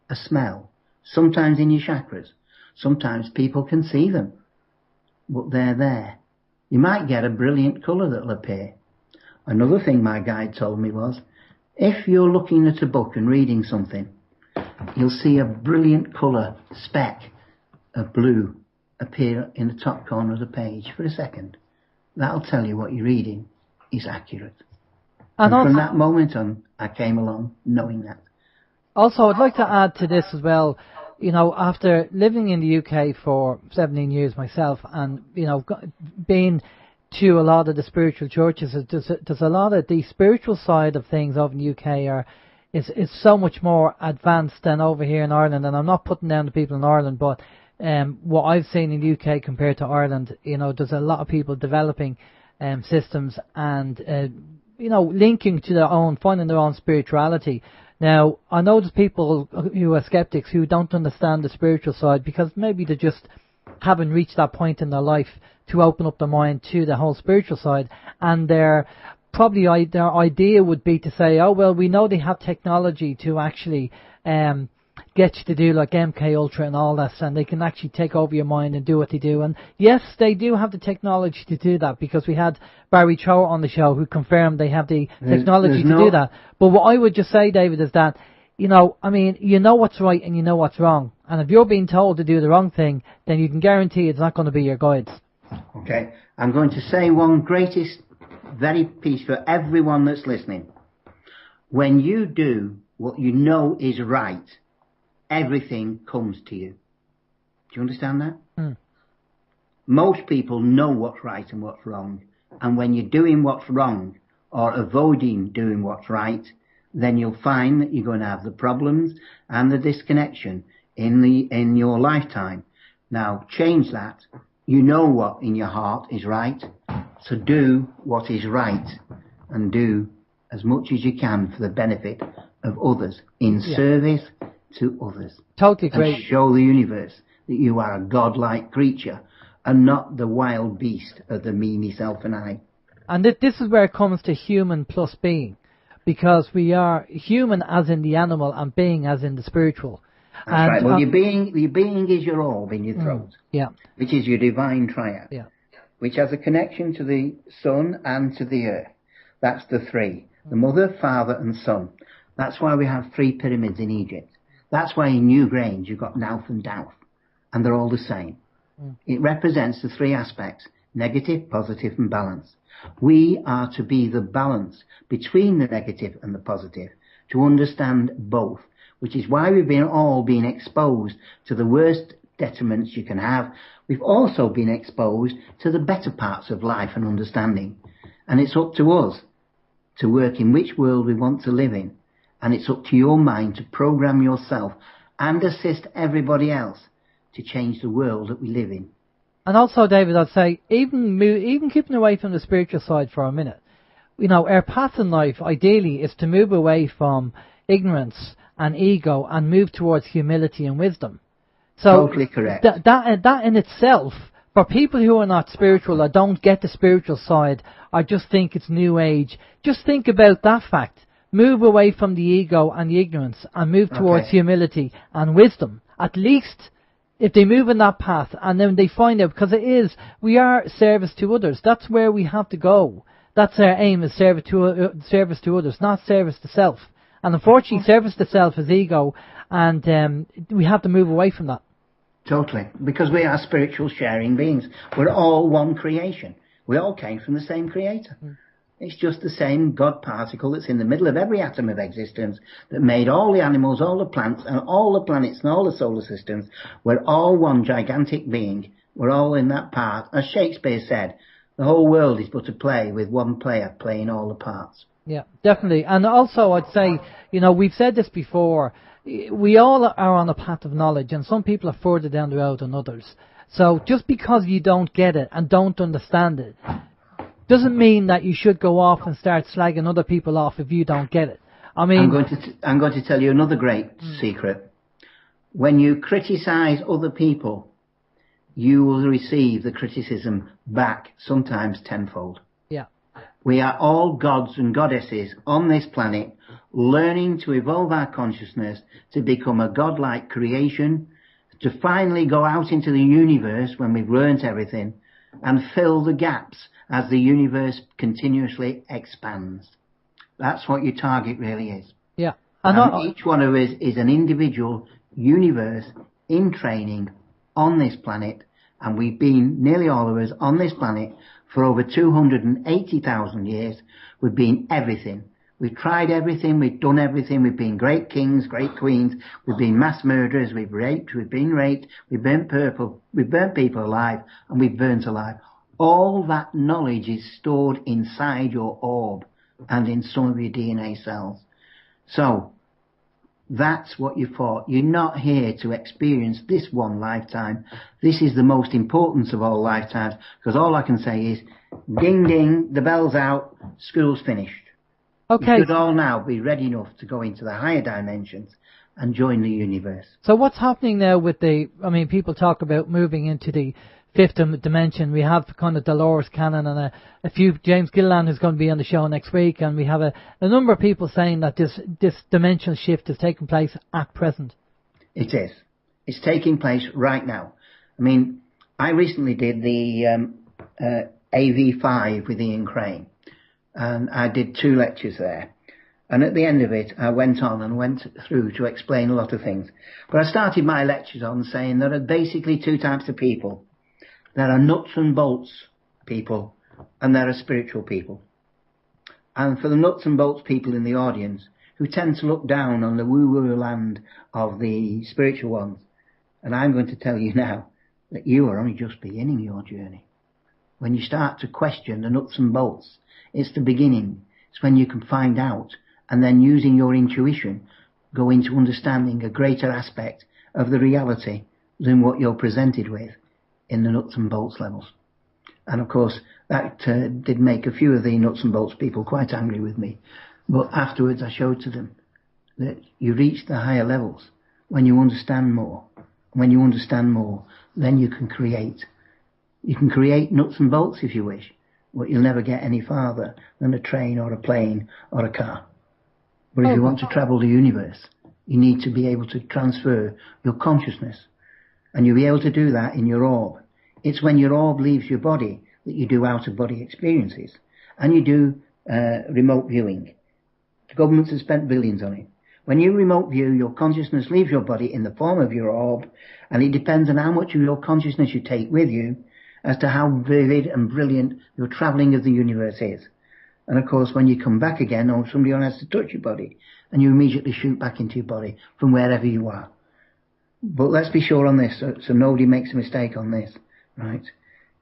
a smell, sometimes in your chakras. Sometimes people can see them, but they're there. You might get a brilliant colour that'll appear. Another thing my guide told me was, if you're looking at a book and reading something, you'll see a brilliant colour speck of blue appear in the top corner of the page for a second. That'll tell you what you're reading is accurate. And from that moment on, I came along knowing that. Also, I'd like to add to this as well, you know, after living in the UK for 17 years myself and, you know, being to a lot of the spiritual churches, there's a lot of the spiritual side of things over in the UK is so much more advanced than over here in Ireland. And I'm not putting down the people in Ireland, but what I've seen in the UK compared to Ireland, you know, there's a lot of people developing systems and, you know, linking to their own, finding their own spirituality. Now, I know there's people who are skeptics who don't understand the spiritual side because maybe they just haven't reached that point in their life to open up their mind to the whole spiritual side, and their idea would be to say, oh well, we know they have technology to actually get you to do like MK Ultra and all that, and they can actually take over your mind and do what they do. And yes, they do have the technology to do that, because we had Barry Cho on the show who confirmed they have the technology to do that. But what I would just say, David, is that, you know, I mean, you know what's right and you know what's wrong. And if you're being told to do the wrong thing, then you can guarantee it's not going to be your guides. Okay, I'm going to say one greatest very piece for everyone that's listening. When you do what you know is right, everything comes to you. Do you understand that? Mm. Most people know what's right and what's wrong. And when you're doing what's wrong or avoiding doing what's right, then you'll find that you're going to have the problems and the disconnection in your lifetime. Now, change that. You know what in your heart is right, so do what is right and do as much as you can for the benefit of others, in service to others. Totally agree. And show the universe that you are a godlike creature and not the wild beast of the me, myself and I. And this is where it comes to human plus being, because we are human as in the animal and being as in the spiritual. That's right. Well, your being is your orb in your throat, which is your divine triad, which has a connection to the sun and to the earth. That's the three: the mother, father, and son. That's why we have 3 pyramids in Egypt. That's why in Newgrange you've got Nouth and Douth, and they're all the same. It represents the 3 aspects: negative, positive, and balance. We are to be the balance between the negative and the positive, to understand both, which is why we've all been exposed to the worst detriments you can have. We've also been exposed to the better parts of life and understanding. And it's up to us to work in which world we want to live in. And it's up to your mind to program yourself and assist everybody else to change the world that we live in. And also, David, I'd say, even keeping away from the spiritual side for a minute, you know, our path in life, ideally, is to move away from ignorance and ego and move towards humility and wisdom. So totally correct. That in itself, for people who are not spiritual or don't get the spiritual side or just think it's new age, just think about that fact. Move away from the ego and the ignorance and move towards humility and wisdom. At least if they move in that path, and then they find out, because we are service to others. That's where we have to go. That's our aim, is service to others, not service to self. And unfortunately, service to self is ego, and we have to move away from that. Totally, because we are spiritual sharing beings. We're all one creation. We all came from the same creator. It's just the same God particle that's in the middle of every atom of existence that made all the animals, all the plants, and all the planets and all the solar systems. We're all one gigantic being. We're all in that part. As Shakespeare said, the whole world is but a play with one player playing all the parts. Yeah, definitely. And also I'd say, you know, we've said this before, we all are on a path of knowledge, and some people are further down the road than others. So just because you don't get it and don't understand it, doesn't mean that you should go off and start slagging other people off if you don't get it. I mean, I'm going to tell you another great secret. When you criticize other people, you will receive the criticism back, sometimes tenfold. Yeah. We are all gods and goddesses on this planet, learning to evolve our consciousness to become a godlike creation, to finally go out into the universe when we've learnt everything and fill the gaps as the universe continuously expands. That's what your target really is. Yeah. And each one of us is an individual universe in training on this planet, and we've been, nearly all of us, on this planet for over 280,000 years. We've been everything. We've tried everything, we've done everything, we've been great kings, great queens, we've been mass murderers, we've been raped, we've burnt people alive, and we've burnt alive. All that knowledge is stored inside your orb and in some of your DNA cells. So, that's what you're for. You're not here to experience this one lifetime. This is the most important of all lifetimes, because all I can say is, ding ding, the bell's out, school's finished. Okay. We should all now be ready enough to go into the higher dimensions and join the universe. So what's happening now with people talk about moving into the 5th dimension. We have kind of Dolores Cannon and a few, James Gilliland, who's going to be on the show next week, and we have a number of people saying that this dimensional shift is taking place at present. It is. It's taking place right now. I mean, I recently did the AV5 with Ian Crane, and I did 2 lectures there. And at the end of it, I went through to explain a lot of things. But I started my lectures on saying there are basically 2 types of people. There are nuts and bolts people, and there are spiritual people. And for the nuts and bolts people in the audience, who tend to look down on the woo-woo land of the spiritual ones, and I'm going to tell you now that you are only just beginning your journey. When you start to question the nuts and bolts, it's the beginning. It's when you can find out, and then using your intuition, go into understanding a greater aspect of the reality than what you're presented with in the nuts and bolts levels. And of course, that did make a few of the nuts and bolts people quite angry with me. But afterwards I showed to them that you reach the higher levels when you understand more. When you understand more, then you can create. You can create nuts and bolts if you wish, but you'll never get any farther than a train or a plane or a car. But if you want to travel the universe, you need to be able to transfer your consciousness. And you'll be able to do that in your orb. It's when your orb leaves your body that you do out-of-body experiences. And you do remote viewing. The governments have spent billions on it. When you remote view, your consciousness leaves your body in the form of your orb, and it depends on how much of your consciousness you take with you as to how vivid and brilliant your travelling of the universe is. And of course, when you come back again, or somebody else has to touch your body, and you immediately shoot back into your body from wherever you are. But let's be sure on this, so nobody makes a mistake on this, right?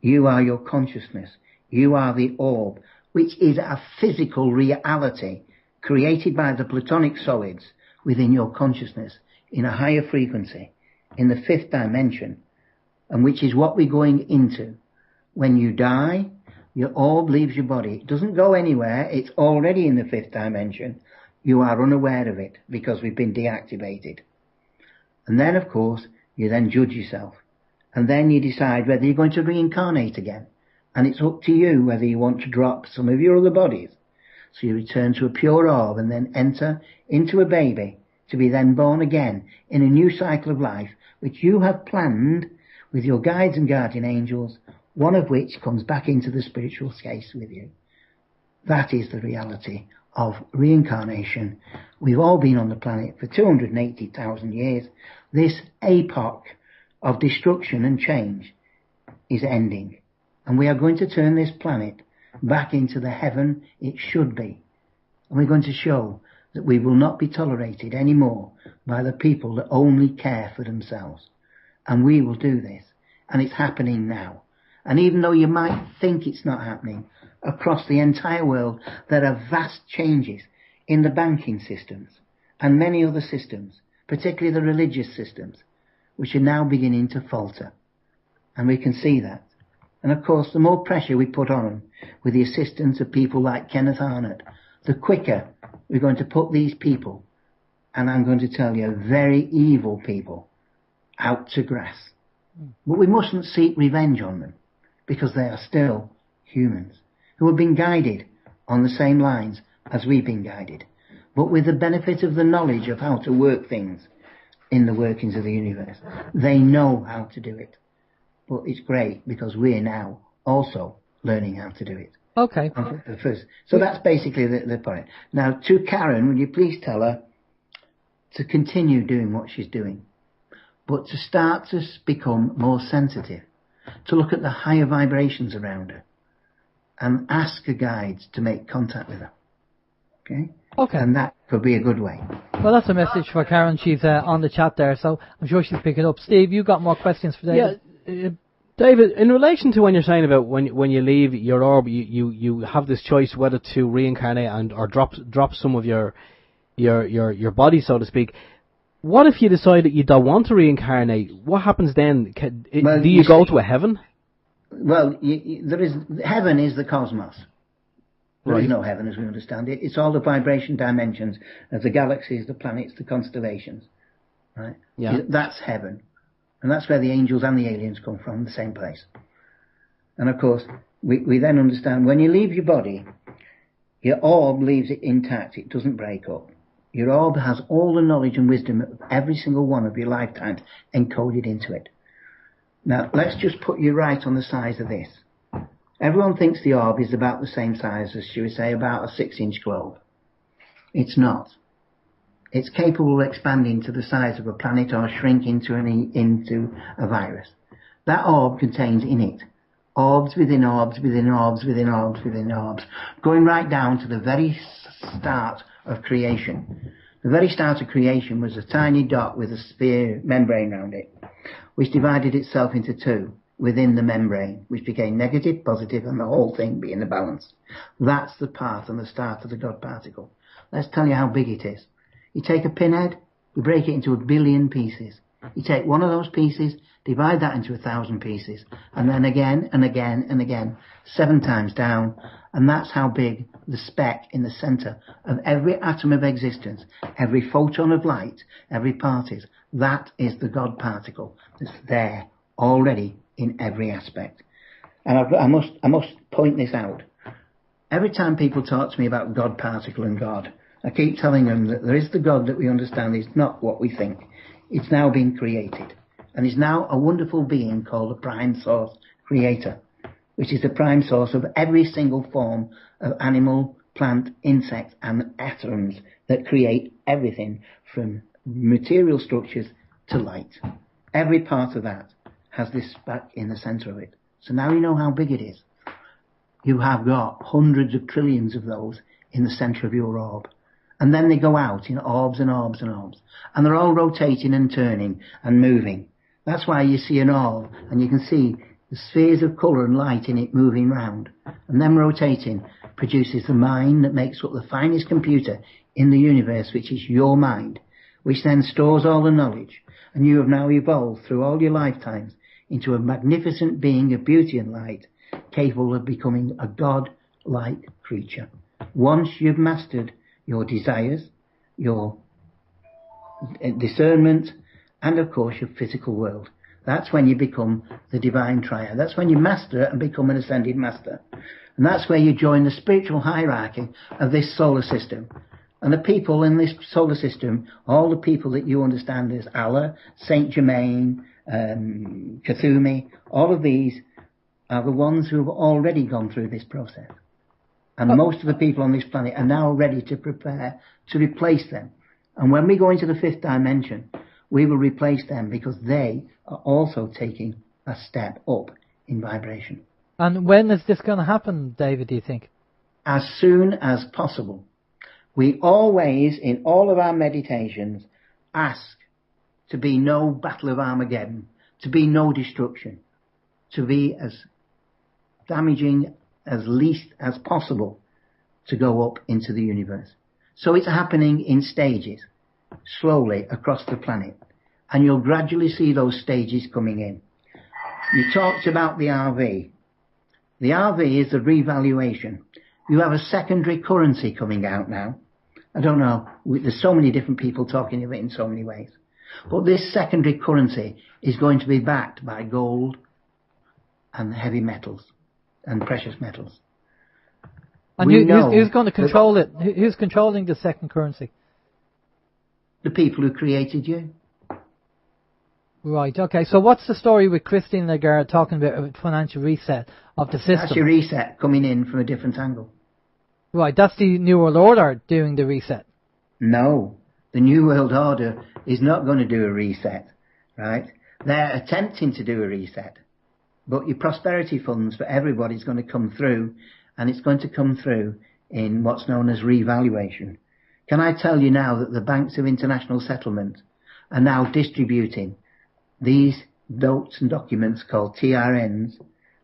You are your consciousness. You are the orb, which is a physical reality created by the platonic solids within your consciousness in a higher frequency, in the fifth dimension, and which is what we're going into. When you die, your orb leaves your body. It doesn't go anywhere. It's already in the fifth dimension. You are unaware of it because we've been deactivated. And then, of course, you then judge yourself. And then you decide whether you're going to reincarnate again. And it's up to you whether you want to drop some of your other bodies. So you return to a pure orb and then enter into a baby to be then born again in a new cycle of life, which you have planned with your guides and guardian angels, one of which comes back into the spiritual space with you. That is the reality of reincarnation. We've all been on the planet for 280,000 years. This epoch of destruction and change is ending. And we are going to turn this planet back into the heaven it should be. And we're going to show that we will not be tolerated anymore by the people that only care for themselves. And we will do this. And it's happening now. And even though you might think it's not happening, across the entire world there are vast changes in the banking systems and many other systems, particularly the religious systems, which are now beginning to falter. And we can see that. And of course, the more pressure we put on them, with the assistance of people like Kenneth Arnott, the quicker we're going to put these people, and I'm going to tell you, very evil people, out to grass. But we mustn't seek revenge on them, because they are still humans, who have been guided on the same lines as we've been guided, but with the benefit of the knowledge of how to work things in the workings of the universe. They know how to do it. But it's great because we're now also learning how to do it. Okay. So that's basically the point. Now, to Karen, would you please tell her to continue doing what she's doing, but to start to become more sensitive, to look at the higher vibrations around her, and ask her guides to make contact with her. Okay? Okay. And that could be a good way. Well, that's a message for Karen. She's on the chat there, so I'm sure she'll pick it up. Steve, you got more questions for David? Yeah, David, in relation to when you're saying about when you leave your orb, you have this choice whether to reincarnate or drop some of your body, so to speak. What if you decide that you don't want to reincarnate? What happens then? Do you go to a heaven? Well, heaven is the cosmos. There is no heaven as we understand it. It's all the vibration dimensions of the galaxies, the planets, the constellations. Right? Yeah. That's heaven. And that's where the angels and the aliens come from, the same place. And of course, we then understand when you leave your body, your orb leaves it intact. It doesn't break up. Your orb has all the knowledge and wisdom of every single one of your lifetimes encoded into it. Now, let's just put you right on the size of this. Everyone thinks the orb is about the same size as, shall we say, about a 6-inch globe. It's not. It's capable of expanding to the size of a planet or shrink into a virus. That orb contains in it orbs within orbs within orbs within orbs within orbs, going right down to the very start of creation. The very start of creation was a tiny dot with a sphere membrane around it, which divided itself into two within the membrane, which became negative, positive, and the whole thing being the balance. That's the path and the start of the God particle. Let's tell you how big it is. You take a pinhead, you break it into 1 billion pieces. You take one of those pieces, divide that into 1,000 pieces, and then again and again and again, 7 times down, and that's how big the speck in the centre of every atom of existence, every photon of light, every part is. That is the God particle that's there already in every aspect. And I must point this out. Every time people talk to me about God particle and God, I keep telling them that there is the God that we understand is not what we think. It's now been created, and is now a wonderful being called the Prime Source Creator, which is the prime source of every single form of animal, plant, insect and atoms that create everything from material structures to light. Every part of that has this speck in the centre of it. So now you know how big it is. You have got hundreds of trillions of those in the centre of your orb. And then they go out in orbs and orbs and orbs. And they're all rotating and turning and moving. That's why you see an orb and you can see the spheres of colour and light in it moving round. And then rotating produces the mind that makes up the finest computer in the universe, which is your mind, which then stores all the knowledge. And you have now evolved through all your lifetimes into a magnificent being of beauty and light, capable of becoming a God-like creature. Once you've mastered your desires, your discernment, and of course your physical world. That's when you become the divine triad. That's when you master it and become an ascended master. And that's where you join the spiritual hierarchy of this solar system. And the people in this solar system, all the people that you understand as Allah, Saint Germain, Cthulhu, all of these are the ones who have already gone through this process. And most of the people on this planet are now ready to prepare to replace them. And when we go into the 5th dimension, we will replace them because they are also taking a step up in vibration. And when is this going to happen, David, do you think? As soon as possible. We always, in all of our meditations, ask to be no Battle of Armageddon, to be no destruction, to be as damaging as least as possible to go up into the universe. So it's happening in stages, slowly across the planet. And you'll gradually see those stages coming in. You talked about the RV. The RV is a revaluation. You have a secondary currency coming out now. I don't know, there's so many different people talking of it in so many ways. But this secondary currency is going to be backed by gold and heavy metals and precious metals. And who's going to control it? Who's controlling the second currency? The people who created you. Right, okay. So what's the story with Christine Lagarde talking about a financial reset of the system? That's your reset coming in from a different angle. Right, that's the New World Order doing the reset. No, the New World Order is not going to do a reset, right? They're attempting to do a reset. But your prosperity funds for everybody is going to come through, and it's going to come through in what's known as revaluation. Can I tell you now that the banks of international settlement are now distributing these notes and documents called TRNs,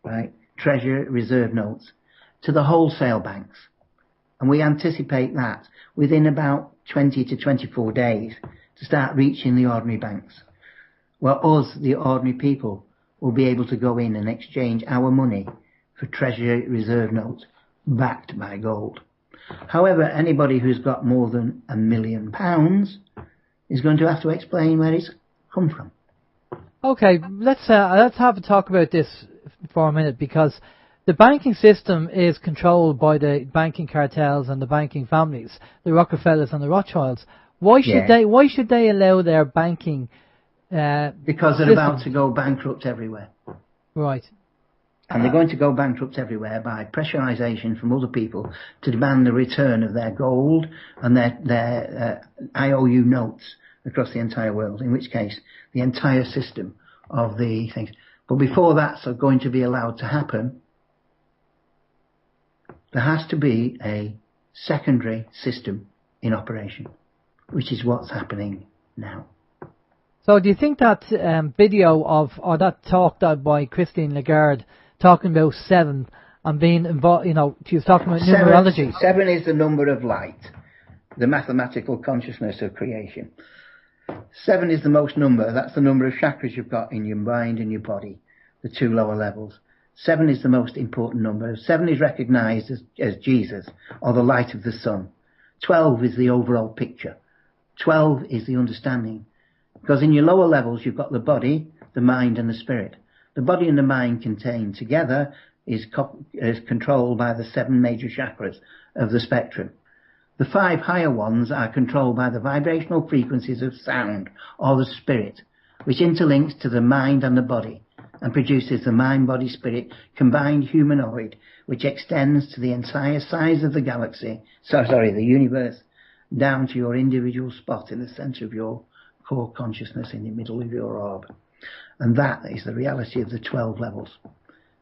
right, Treasury Reserve Notes, to the wholesale banks. And we anticipate that within about 20 to 24 days to start reaching the ordinary banks. Well, us, the ordinary people, will be able to go in and exchange our money for Treasury Reserve Notes backed by gold. However, anybody who's got more than £1 million is going to have to explain where it's come from. Okay, let's have a talk about this for a minute, because the banking system is controlled by the banking cartels and the banking families, the Rockefellers and the Rothschilds. Why should they allow their banking? Because they're about to go bankrupt everywhere. Right. And they're going to go bankrupt everywhere by pressurization from other people to demand the return of their gold and their IOU notes across the entire world, in which case the entire system of the things. But before that's going to be allowed to happen, there has to be a secondary system in operation, which is what's happening now. So do you think that video or that talk that by Christine Lagarde talking about 7 and being involved, she was talking about numerology. 7 is the number of light, the mathematical consciousness of creation. 7 is the most number. That's the number of chakras you've got in your mind and your body, the 2 lower levels. 7 is the most important number. 7 is recognized as Jesus, or the light of the sun. 12 is the overall picture. 12 is the understanding. Because in your lower levels, you've got the body, the mind, and the spirit. The body and the mind contained together is controlled by the 7 major chakras of the spectrum. The 5 higher ones are controlled by the vibrational frequencies of sound, or the spirit, which interlinks to the mind and the body, and produces the mind-body-spirit combined humanoid, which extends to the entire size of the galaxy, the universe, down to your individual spot in the centre of your core consciousness in the middle of your orb. And that is the reality of the 12 levels.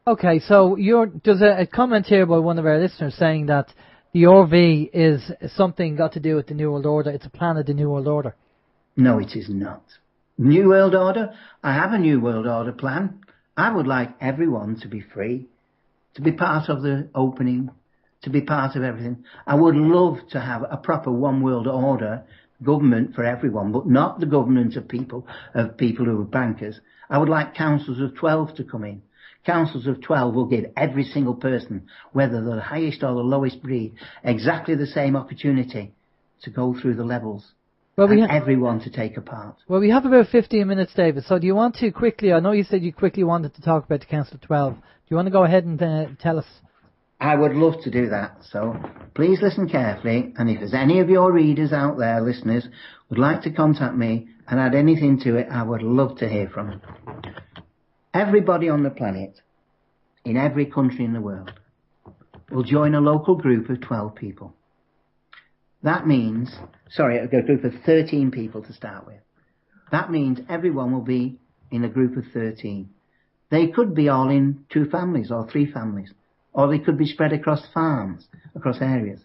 Okay, so there's a comment here by one of our listeners saying that the RV is something got to do with the New World Order. It's a plan of the New World Order. No, it is not. New World Order? I have a New World Order plan. I would like everyone to be free, to be part of the opening, to be part of everything. I would love to have a proper one world order government for everyone, but not the government of people who are bankers. I would like councils of 12 to come in. Councils of 12 will give every single person, whether they're the highest or the lowest breed, exactly the same opportunity to go through the levels. And everyone to take a part. Well, we have about 15 minutes, David, so do you want to quickly, I know you said you quickly wanted to talk about the Council of 12. Do you want to go ahead and tell us? I would love to do that, so please listen carefully, and if there's any of your readers out there, listeners, would like to contact me and add anything to it, I would love to hear from them. Everybody on the planet, in every country in the world, will join a local group of 12 people. That means, a group of 13 people to start with. That means everyone will be in a group of 13. They could be all in 2 families or 3 families, or they could be spread across farms, across areas.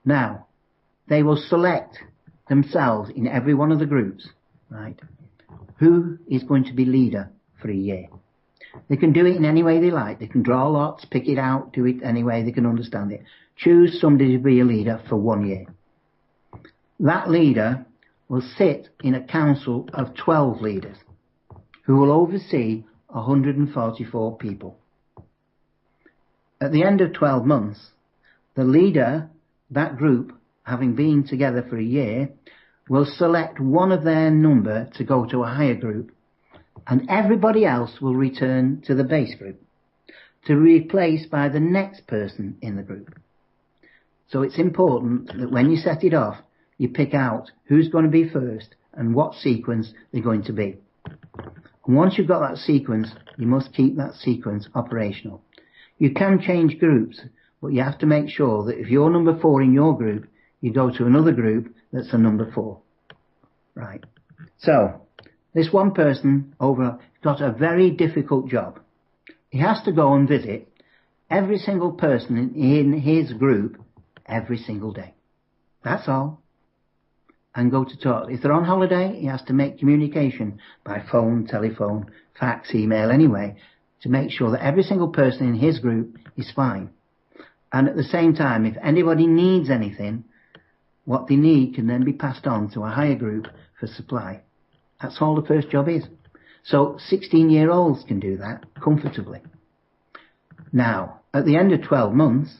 Now, they will select themselves in every one of the groups, right, who is going to be leader for a year. They can do it in any way they like. They can draw lots, pick it out, do it any way they can understand it. Choose somebody to be a leader for 1 year. That leader will sit in a council of 12 leaders who will oversee 144 people. At the end of 12 months, the leader, that group, having been together for a year, will select one of their number to go to a higher group, and everybody else will return to the base group, to be replaced by the next person in the group. So it's important that when you set it off, you pick out who's going to be first and what sequence they're going to be. And once you've got that sequence, you must keep that sequence operational. You can change groups, but you have to make sure that if you're number 4 in your group, you go to another group that's a number 4. Right. So, this one person got a very difficult job. He has to go and visit every single person in his group every single day. That's all. And go to talk. If they're on holiday, he has to make communication by phone, telephone, fax, email, anyway, to make sure that every single person in his group is fine. And at the same time, if anybody needs anything, what they need can then be passed on to a higher group for supply. That's all the first job is. So 16-year-olds can do that comfortably. Now, at the end of 12 months,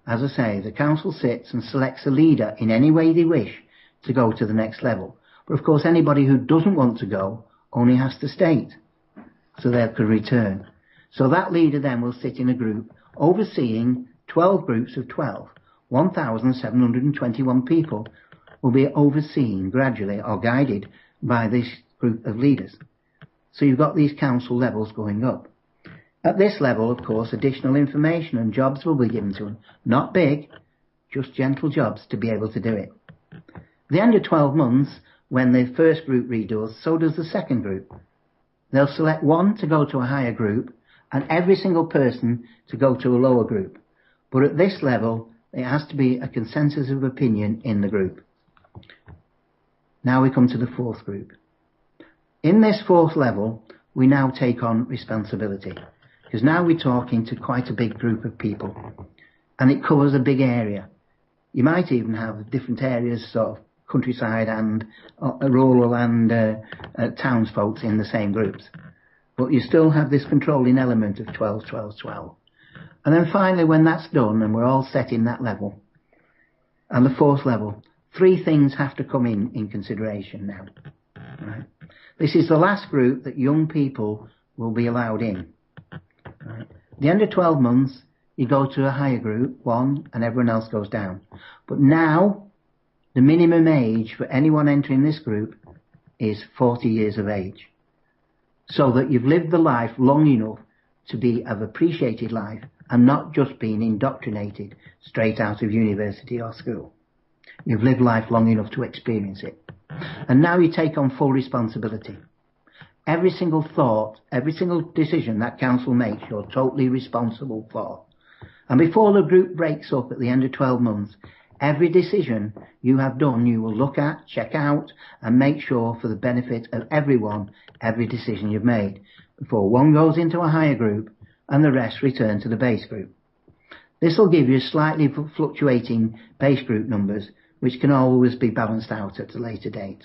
as I say, the council sits and selects a leader in any way they wish to go to the next level. But of course, anybody who doesn't want to go only has to state, so they can return. So that leader then will sit in a group overseeing 12 groups of 12. 1,721 people will be overseen gradually or guided by this group of leaders. So you've got these council levels going up. At this level, of course, additional information and jobs will be given to them. Not big, just gentle jobs to be able to do it. At the end of 12 months, when the first group redoes, so does the second group. They'll select one to go to a higher group and every single person to go to a lower group. But at this level, there has to be a consensus of opinion in the group. Now we come to the 4th group. In this 4th level, we now take on responsibility, because now we're talking to quite a big group of people, and it covers a big area. You might even have different areas sort of countryside and rural and townsfolk in the same groups. But you still have this controlling element of 12, 12, 12. And then finally, when that's done and we're all set in that level, and the fourth level, 3 things have to come in consideration now. Right? This is the last group that young people will be allowed in. Right? The end of 12 months, you go to a higher group, 1, and everyone else goes down. But now, the minimum age for anyone entering this group is 40 years of age. So that you've lived the life long enough to be of appreciated life and not just being indoctrinated straight out of university or school. You've lived life long enough to experience it. And now you take on full responsibility. Every single thought, every single decision that council makes, you're totally responsible for. And before the group breaks up at the end of 12 months, every decision you have done, you will look at, check out, and make sure for the benefit of everyone, every decision you've made, before one goes into a higher group and the rest return to the base group. This will give you slightly fluctuating base group numbers, which can always be balanced out at a later date.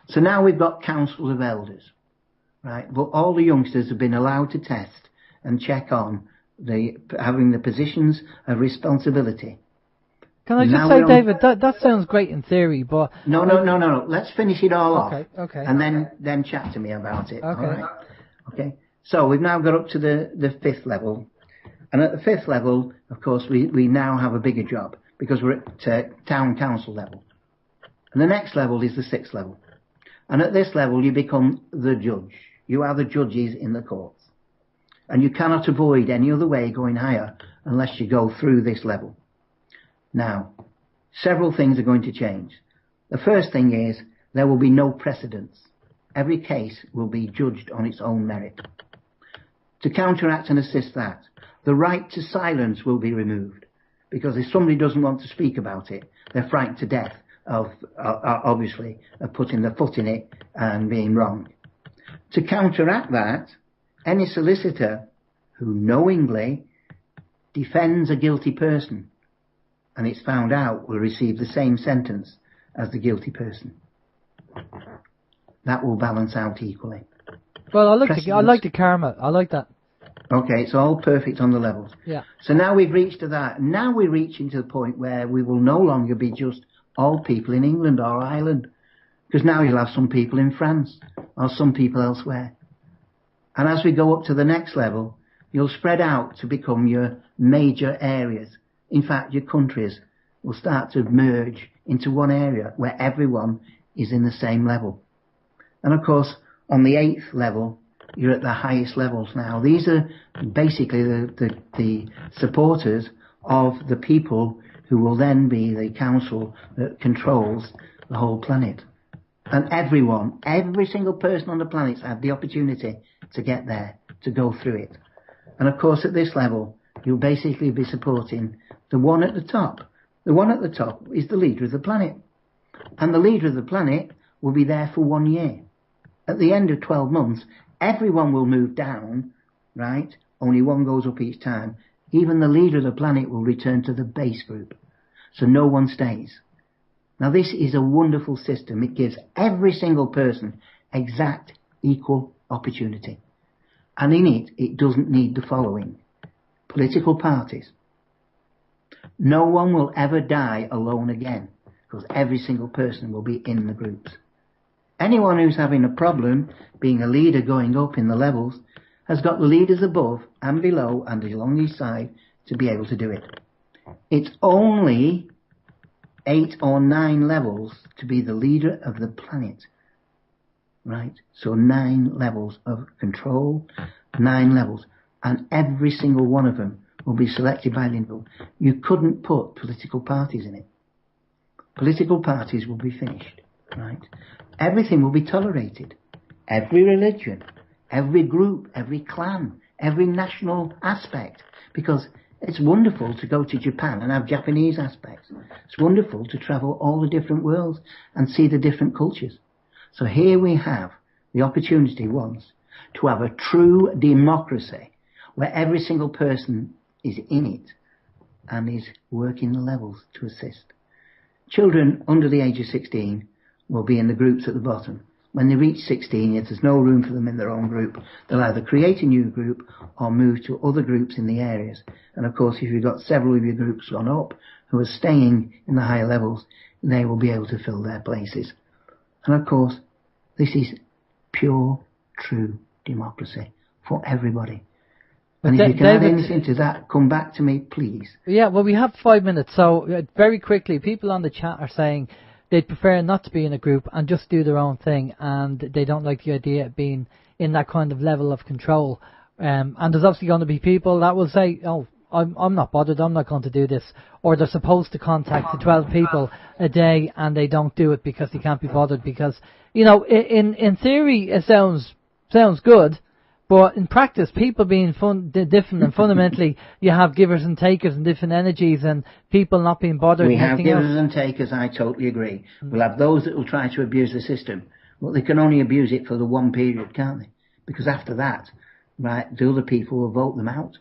So now we've got councils of elders, right? But all the youngsters have been allowed to test and check on having the positions of responsibility. Can I just say, David, that sounds great in theory, but... No. Let's finish it all off. Okay. And then chat to me about it. Okay. All right. Okay. So we've now got up to the 5th level. And at the 5th level, of course, we now have a bigger job because we're at town council level. And the next level is the 6th level. And at this level, you become the judge. You are the judges in the courts. And you cannot avoid any other way going higher unless you go through this level. Now, several things are going to change. The first thing is there will be no precedence. Every case will be judged on its own merit. To counteract and assist that, the right to silence will be removed, because if somebody doesn't want to speak about it, they're frightened to death of, obviously, of putting their foot in it and being wrong. To counteract that, any solicitor who knowingly defends a guilty person and it's found out will receive the same sentence as the guilty person. That will balance out equally. Well, I like the karma. I like that. Okay, it's all perfect on the levels. Yeah. So now we've reached to that. Now we're reaching to the point where we will no longer be just all people in England or Ireland, because now you'll have some people in France or some people elsewhere. And as we go up to the next level, you'll spread out to become your major areas. In fact, your countries will start to merge into one area where everyone is in the same level. And of course, on the 8th level, you're at the highest levels now. These are basically the supporters of the people who will then be the council that controls the whole planet. And everyone, every single person on the planet has the opportunity to get there, to go through it. And of course, at this level, you'll basically be supporting the one at the top. The one at the top is the leader of the planet. And the leader of the planet will be there for 1 year. At the end of 12 months, everyone will move down, right? Only one goes up each time. Even the leader of the planet will return to the base group. So no one stays. Now this is a wonderful system. It gives every single person exact equal opportunity. And in it, it doesn't need the following. Political parties. No one will ever die alone again, because every single person will be in the groups. Anyone who's having a problem being a leader going up in the levels has got the leaders above and below and along each side to be able to do it. It's only 8 or 9 levels to be the leader of the planet. Right? So 9 levels of control, 9 levels. And every single one of them will be selected by the individual. You couldn't put political parties in it. Political parties will be finished. Right? Everything will be tolerated. Every religion, every group, every clan, every national aspect. Because it's wonderful to go to Japan and have Japanese aspects. It's wonderful to travel all the different worlds and see the different cultures. So here we have the opportunity once to have a true democracy where every single person is in it and is working the levels to assist. children under the age of 16 will be in the groups at the bottom. When they reach 16, if there's no room for them in their own group, they'll either create a new group or move to other groups in the areas. And of course, if you've got several of your groups gone up who are staying in the higher levels, they will be able to fill their places. And of course, this is pure, true democracy for everybody. And if you can add anything to that, come back to me, please. Yeah, well, we have 5 minutes, so very quickly, people on the chat are saying they'd prefer not to be in a group and just do their own thing, and they don't like the idea of being in that kind of level of control. And there's obviously going to be people that will say, oh, I'm not bothered, I'm not going to do this. Or they're supposed to contact the 12 people a day and they don't do it because they can't be bothered. Because, you know, in theory it sounds good, but in practice people being different, and fundamentally you have givers and takers and different energies and people not being bothered. We have givers and takers, I totally agree. We'll have those that will try to abuse the system, but they can only abuse it for the one period, can't they? Because after that, right, the other people will vote them out.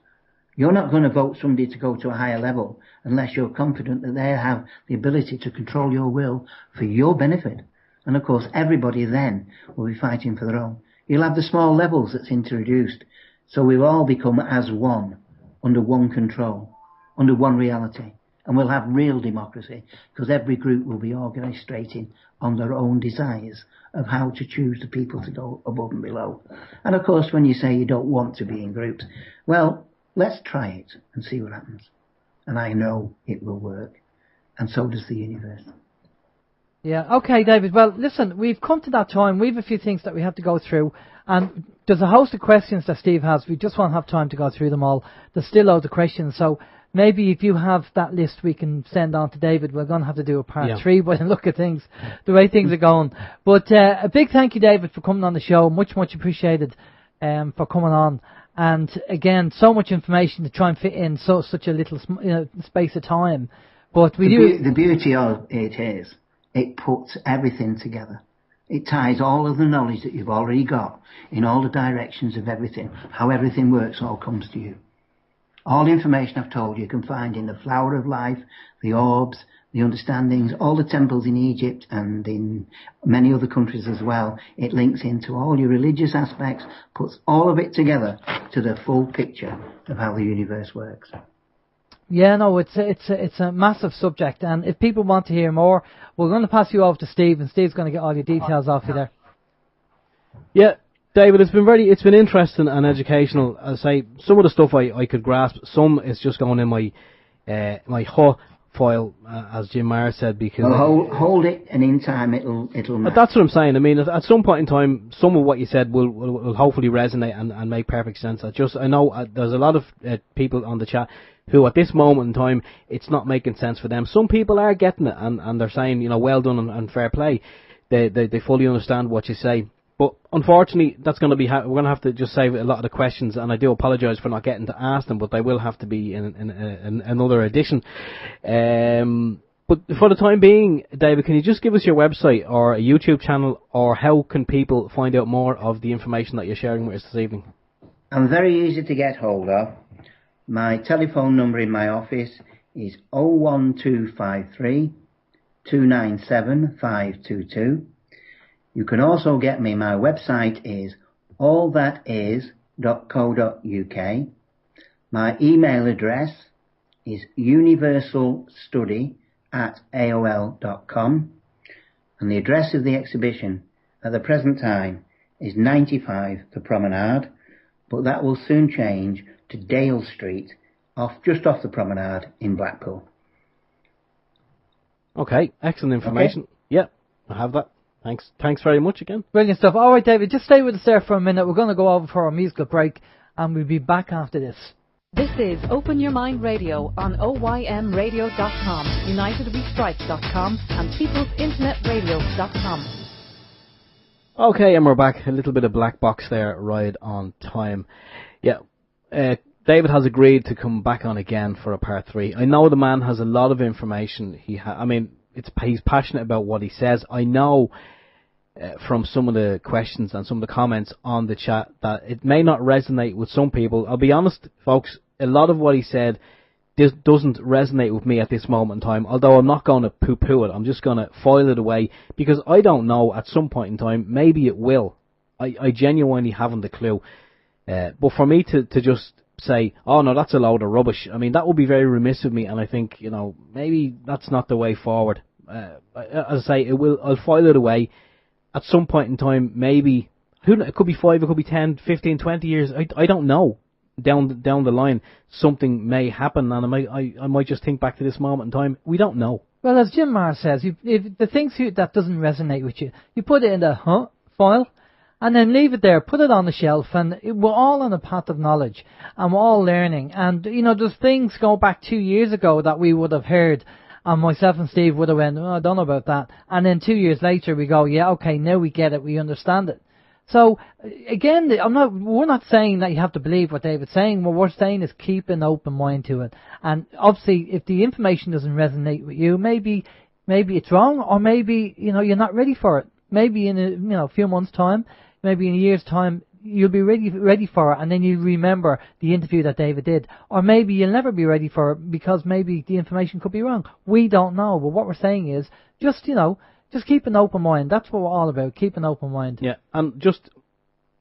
You're not going to vote somebody to go to a higher level unless you're confident that they have the ability to control your will for your benefit. And of course, everybody then will be fighting for their own. You'll have the small levels that's introduced, so we'll all become as one, under one control, under one reality. And we'll have real democracy, because every group will be orchestrating on their own desires of how to choose the people to go above and below. And of course, when you say you don't want to be in groups, well, let's try it and see what happens. And I know it will work. And so does the universe. Yeah, okay, David. Well, listen, we've come to that time. We have a few things that we have to go through. And there's a host of questions that Steve has. We just won't have time to go through them all. There's still loads of questions. So maybe if you have that list we can send on to David. We're going to have to do a part 3 by the look at things, the way things are going. But a big thank you, David, for coming on the show. Much appreciated for coming on. And again, so much information to try and fit in such a little space of time. But the beauty of it is, it puts everything together. It ties all of the knowledge that you've already got in all the directions of everything. How everything works all comes to you. All the information I've told you can find in the Flower of Life, the orbs, the understandings, all the temples in Egypt and in many other countries as well. It links into all your religious aspects, puts all of it together to the full picture of how the universe works. Yeah, no, it's a massive subject, and if people want to hear more, we're going to pass you over to Steve, and Steve's going to get all your details off you there. Yeah, David, it's been interesting and educational. I say some of the stuff I could grasp. Some is just going in my HUD file, as Jim Marr said, because hold it, and in time it'll. But that's what I'm saying. I mean, at some point in time, some of what you said will hopefully resonate and make perfect sense. I know there's a lot of people on the chat who at this moment in time it's not making sense for them. Some people are getting it and they're saying, you know, well done and fair play. They fully understand what you say. But unfortunately, that's going to be we're going to have to just save a lot of the questions, and I do apologise for not getting to ask them, but they will have to be in another edition. But for the time being, David, can you just give us your website or a YouTube channel, or how can people find out more of the information that you're sharing with us this evening? I'm very easy to get hold of. My telephone number in my office is 01253 297 522. You can also get me. My website is allthatis.co.uk. My email address is universalstudy@aol.com. And the address of the exhibition at the present time is 95 The Promenade, but that will soon change to Dale Street, just off the Promenade in Blackpool. Okay, excellent information. Okay. Yep, I have that. Thanks very much again. Brilliant stuff. All right, David, just stay with us there for a minute. We're going to go over for a musical break, and we'll be back after this. This is Open Your Mind Radio on OYMradio.com, UnitedWeStrike.com, and PeoplesInternetRadio.com. Okay, and we're back. A little bit of black box there, right on time. Yeah, David has agreed to come back on again for a part 3. I know the man has a lot of information. He's passionate about what he says. I know from some of the questions and some of the comments on the chat that it may not resonate with some people. I'll be honest, folks, a lot of what he said this doesn't resonate with me at this moment in time, although I'm not going to poo-poo it. I'm just going to file it away, because I don't know, at some point in time, maybe it will. I genuinely haven't a clue. But for me to just say, oh no, that's a load of rubbish, I mean, that would be very remiss of me, and I think, maybe that's not the way forward. As I say, I'll file it away. At some point in time, maybe, it could be 5, it could be 10, 15, 20 years, I don't know. Down the line, something may happen, and I might just think back to this moment in time. We don't know. Well, as Jim Marr says, if the things that doesn't resonate with you, you put it in the file, and then leave it there, put it on the shelf, and we're all on a path of knowledge, and we're all learning. And, there's things go back 2 years ago that we would have heard, and myself and Steve would have went, I don't know about that. And then 2 years later we go, yeah, okay, now we get it, we understand it. So, again, we're not saying that you have to believe what David's saying. What we're saying is keep an open mind to it. And obviously, if the information doesn't resonate with you, maybe it's wrong, or maybe, you're not ready for it. Maybe in a few months' time, maybe in a year's time, you'll be ready for it, and then you remember the interview that David did. Or maybe you'll never be ready for it, because maybe the information could be wrong. We don't know. But what we're saying is, just keep an open mind. That's what we're all about. Keep an open mind. Yeah, and just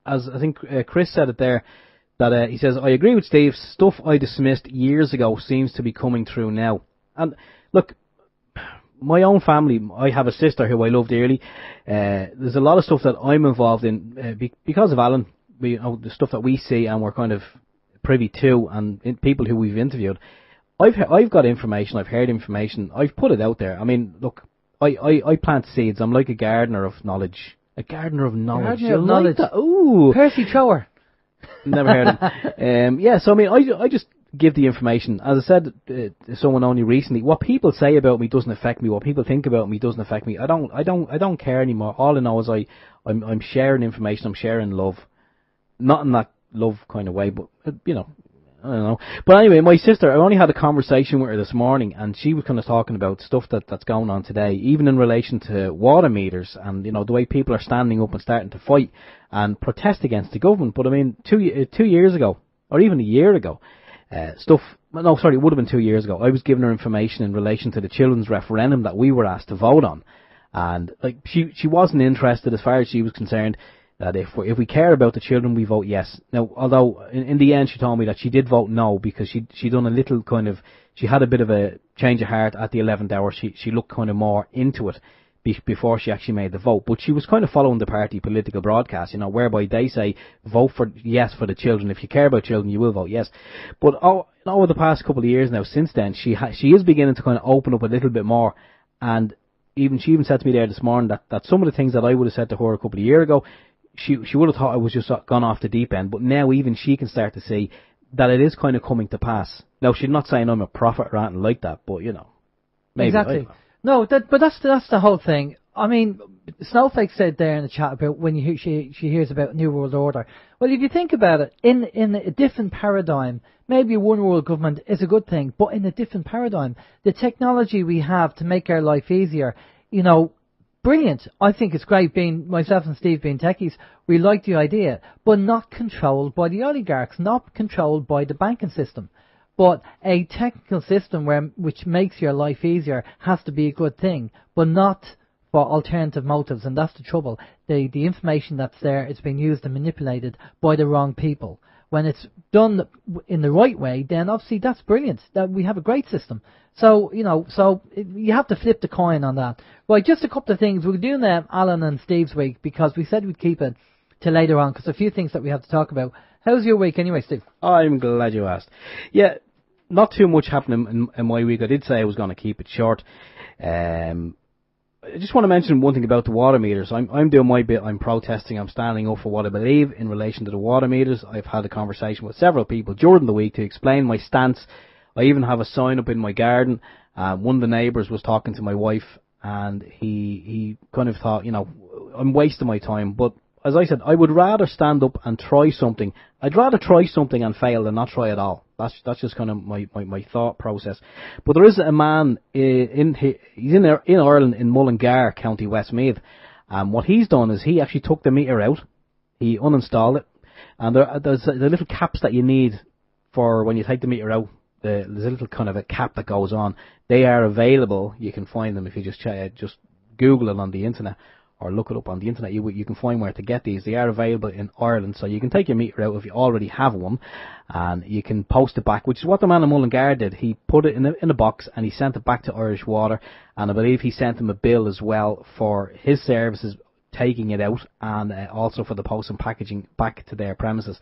as I think Chris said it there, that he says, I agree with Steve. Stuff I dismissed years ago seems to be coming through now. And look, my own family, I have a sister who I love dearly. There's a lot of stuff that I'm involved in because of Alan. The stuff that we see and we're kind of privy to, and people who we've interviewed. I've got information. I've heard information. I've put it out there. I mean, look. I plant seeds. I'm like a gardener of knowledge. A gardener of knowledge. Gardener of knowledge. Like ooh. Percy Trower. Never heard of him. Yeah, so I mean, I just give the information. As I said to someone only recently, what people say about me doesn't affect me. What people think about me doesn't affect me. I don't care anymore. All I know is I'm sharing information. I'm sharing love. Not in that love kind of way, but I don't know. But anyway, my sister, I only had a conversation with her this morning, and she was kind of talking about stuff that's going on today, even in relation to water meters and, the way people are standing up and starting to fight and protest against the government. But I mean, 2 years ago, or even a year ago, it would have been 2 years ago, I was giving her information in relation to the children's referendum that we were asked to vote on. And she wasn't interested as far as she was concerned. That if we care about the children, we vote yes. Now, although in the end she told me that she did vote no, because she done a little she had a bit of a change of heart at the 11th hour. She looked kind of more into it before she actually made the vote. But she was kind of following the party political broadcast, whereby they say vote for yes for the children. If you care about children, you will vote yes. But over the past couple of years now, since then, she is beginning to kind of open up a little bit more. And she even said to me there this morning that some of the things that I would have said to her a couple of years ago, she would have thought I was just gone off the deep end, but now even she can start to see that it is kind of coming to pass. Now, she's not saying I'm a prophet or anything like that, but, maybe. Exactly. No, but that's the whole thing. I mean, Snowflake said there in the chat about when she hears about New World Order. Well, if you think about it, in a different paradigm, maybe a one world government is a good thing, but in a different paradigm, the technology we have to make our life easier, brilliant. I think it's great myself and Steve being techies. We like the idea, but not controlled by the oligarchs, not controlled by the banking system. But a technical system which makes your life easier has to be a good thing, but not for alternative motives, and that's the trouble. The information that's there is being used and manipulated by the wrong people. When it's done in the right way, then obviously that's brilliant. That we have a great system. So, you have to flip the coin on that. Right, just a couple of things. We're doing Alan and Steve's week because we said we'd keep it till later on because a few things that we have to talk about. How's your week anyway, Steve? I'm glad you asked. Yeah, not too much happening in my week. I did say I was going to keep it short. I just want to mention one thing about the water meters. I'm doing my bit. I'm protesting. I'm standing up for what I believe in relation to the water meters. I've had a conversation with several people during the week to explain my stance. I even have a sign up in my garden. One of the neighbours was talking to my wife, and he kind of thought, I'm wasting my time. But as I said, I would rather stand up and try something. I'd rather try something and fail than not try at all. That's just kind of my thought process. But there is a man he's in Ireland, in Mullingar, County Westmeath. What he's done is he actually took the meter out. He uninstalled it, and there's the little caps that you need for when you take the meter out. there's a little kind of a cap that goes on. They are available. You can find them if you just Google it on the internet or look it up on the internet. You can find where to get these. They are available in Ireland, so you can take your meter out if you already have one, and you can post it back, which is what the man in Mullingar did. He put it in a box and he sent it back to Irish Water, and I believe he sent them a bill as well for his services taking it out, and also for the post and packaging back to their premises.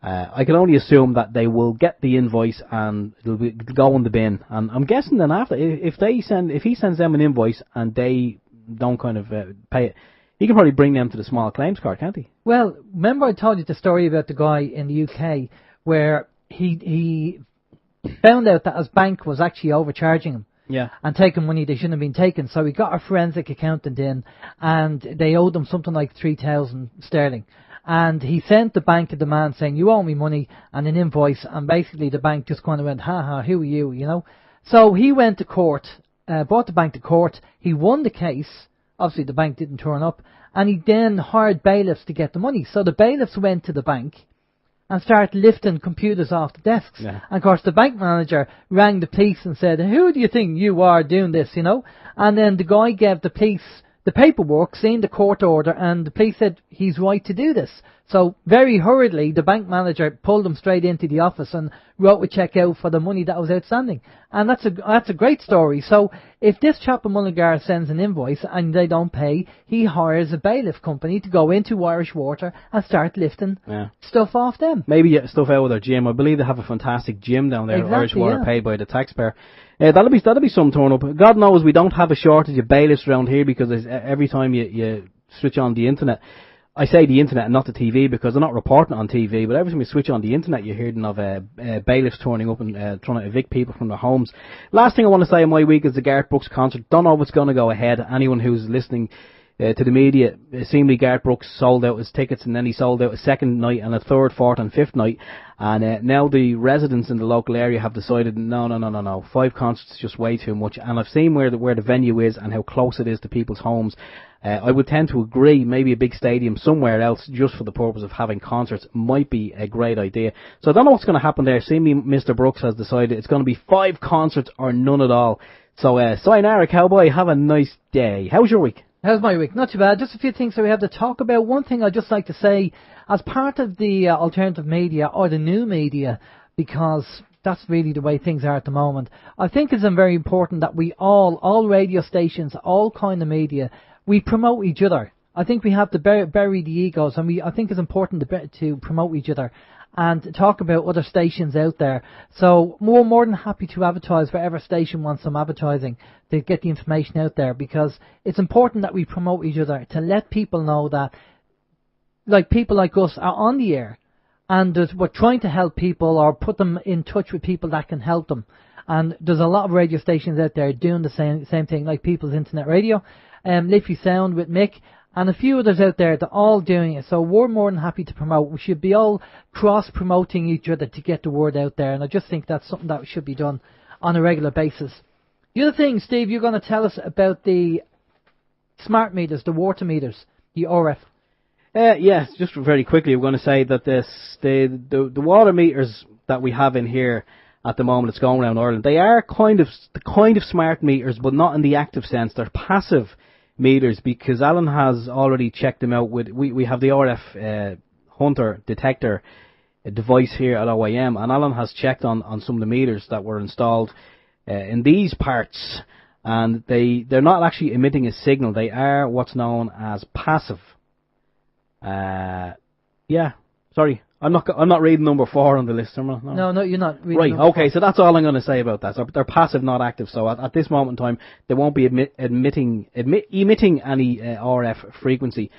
I can only assume that they will get the invoice and it'll go in the bin. And I'm guessing then after, if he sends them an invoice and they don't kind of pay it, he can probably bring them to the small claims court, can't he? Well, remember I told you the story about the guy in the UK where he found out that his bank was actually overcharging him. Yeah. And taking money they shouldn't have been taking. So he got a forensic accountant in, and they owed him something like 3,000 sterling. And he sent the bank a demand saying, you owe me money, and an invoice, and basically the bank just kind of went, who are you, you know? So he went to court, brought the bank to court, he won the case, obviously the bank didn't turn up, and he then hired bailiffs to get the money. So the bailiffs went to the bank and started lifting computers off the desks. Yeah. And of course the bank manager rang the police and said, who do you think you are doing this, you know? And then the guy gave the police the paperwork, seen the court order, and the police said he's right to do this. So very hurriedly, the bank manager pulled him straight into the office and wrote a cheque out for the money that was outstanding. And that's a great story. So if this chap in Mullingar sends an invoice and they don't pay, he hires a bailiff company to go into Irish Water and start lifting stuff off them. Maybe get stuff out of their gym. I believe they have a fantastic gym down there, Exactly, Irish Water, paid by the taxpayer. That'll be some turn up. God knows we don't have a shortage of bailiffs around here, because every time you switch on the internet, I say the internet and not the TV because they're not reporting on TV, but every time you switch on the internet you're hearing of bailiffs turning up and trying to evict people from their homes. Last thing I want to say in my week is the Garth Brooks concert. Don't know what's going to go ahead. Anyone who's listening to the media, seemingly Garth Brooks sold out his tickets, and then he sold out a second night and a third, fourth and fifth night, and now the residents in the local area have decided no, 5 concerts is just way too much. And I've seen where the venue is and how close it is to people's homes. I would tend to agree maybe a big stadium somewhere else just for the purpose of having concerts might be a great idea. So I don't know what's going to happen there. Seemingly Mr. Brooks has decided it's going to be 5 concerts or none at all. So sayonara, cowboy, have a nice day. How's your week? How's my week? Not too bad. Just a few things that we have to talk about. One thing I'd just like to say, as part of the alternative media or the new media, because that's really the way things are at the moment, I think it's very important that we all radio stations, all kind of media, we promote each other. I think we have to bury the egos, and I think it's important to promote each other and talk about other stations out there. So more than happy to advertise wherever station wants some advertising to get the information out there, because it's important that we promote each other, to let people know that people like us are on the air and that we're trying to help people or put them in touch with people that can help them. And there's a lot of radio stations out there doing the same thing, like People's Internet Radio, Liffey Sound with Mick, and a few others out there that are all doing it. So we're more than happy to promote. We should be all cross-promoting each other to get the word out there, and I just think that's something that should be done on a regular basis. The other thing, Steve, you're going to tell us about the smart meters, the water meters, the RF. Yes, just very quickly, I'm going to say that the water meters that we have in here at the moment, it's going around Ireland, they are kind of smart meters, but not in the active sense. They're passive meters, because Alan has already checked them out with, we have the RF Hunter detector device here at OYM, and Alan has checked on some of the meters that were installed in these parts, and they're not actually emitting a signal. They are what's known as passive. Sorry, I'm not reading number 4 on the list. No, you're not reading. Right, okay, so that's all I'm going to say about that. So they're passive, not active. So at this moment in time, they won't be emitting any RF frequency.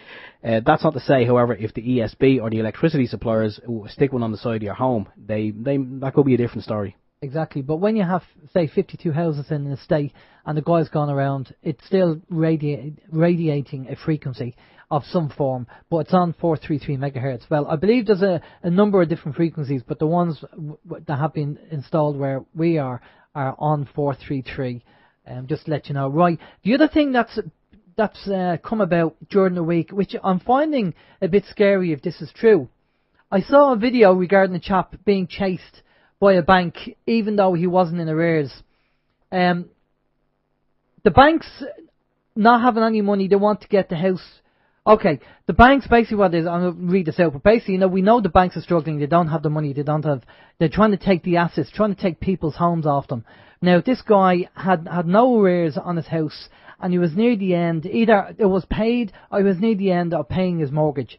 That's not to say, however, if the ESB or the electricity suppliers stick one on the side of your home, that could be a different story. Exactly, but when you have, say, 52 houses in an estate and the guy's gone around, it's still radiating a frequency of some form, but it's on 433 megahertz. Well, I believe there's a number of different frequencies, but the ones that have been installed where we are on 433. Just to let you know. Right, the other thing that's come about during the week, which I'm finding a bit scary if this is true. I saw a video regarding a chap being chased by a bank, even though he wasn't in arrears. The banks not having any money, they want to get the house. Okay, the banks basically what it is, I'm going to read this out, but basically, we know the banks are struggling, they don't have the money, they're trying to take the assets, trying to take people's homes off them. Now, this guy had no arrears on his house, and he was near the end, either it was paid, or he was near the end of paying his mortgage,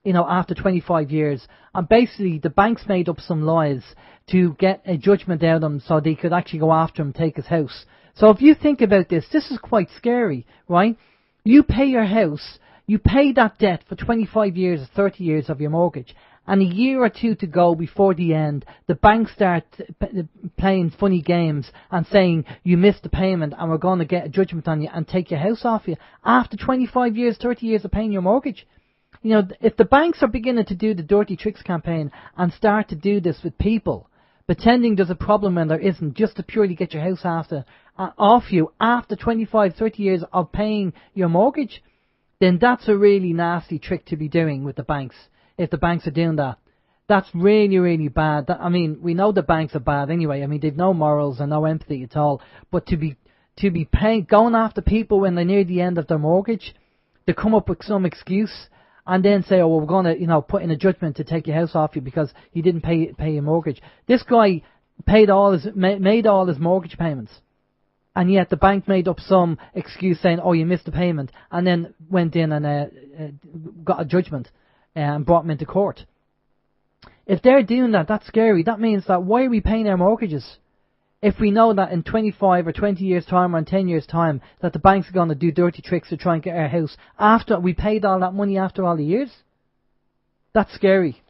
after 25 years. And basically, the banks made up some lies to get a judgment out of him so they could actually go after him and take his house. So if you think about this is quite scary, right? You pay your house, you pay that debt for 25 years or 30 years of your mortgage, and a year or two to go before the end, the banks start playing funny games and saying you missed the payment and we're going to get a judgment on you and take your house off you after 25 years, 30 years of paying your mortgage. If the banks are beginning to do the dirty tricks campaign and start to do this with people, pretending there's a problem when there isn't, just to purely get your house off you after 25, 30 years of paying your mortgage, then that's a really nasty trick to be doing with the banks. If the banks are doing that, that's really, really bad. We know the banks are bad anyway. They've no morals and no empathy at all. But to be going after people when they're near the end of their mortgage, to come up with some excuse and then say, we're going to, put in a judgment to take your house off you because you didn't pay your mortgage. This guy made all his mortgage payments, and yet the bank made up some excuse saying, you missed the payment, and then went in and got a judgment and brought him into court. If they're doing that, that's scary. That means that why are we paying our mortgages if we know that in 25 or 20 years' time or in 10 years' time that the bank's are going to do dirty tricks to try and get our house after we paid all that money after all the years? That's scary.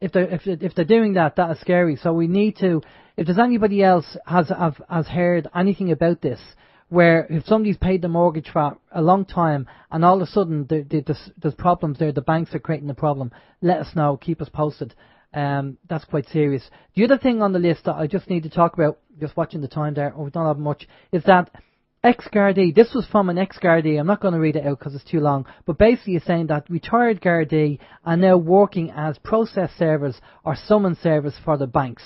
If they're doing that, that is scary. So we need to, if there's anybody else has heard anything about this, where if somebody's paid the mortgage for a long time and all of a sudden there's problems there, the banks are creating the problem, let us know, keep us posted. That's quite serious. The other thing on the list that I just need to talk about, just watching the time there, we don't have much, is that ex-Gardaí, this was from an ex-Gardaí, I'm not going to read it out because it's too long, but basically it's saying that retired Gardaí are now working as process servers or summons servers for the banks.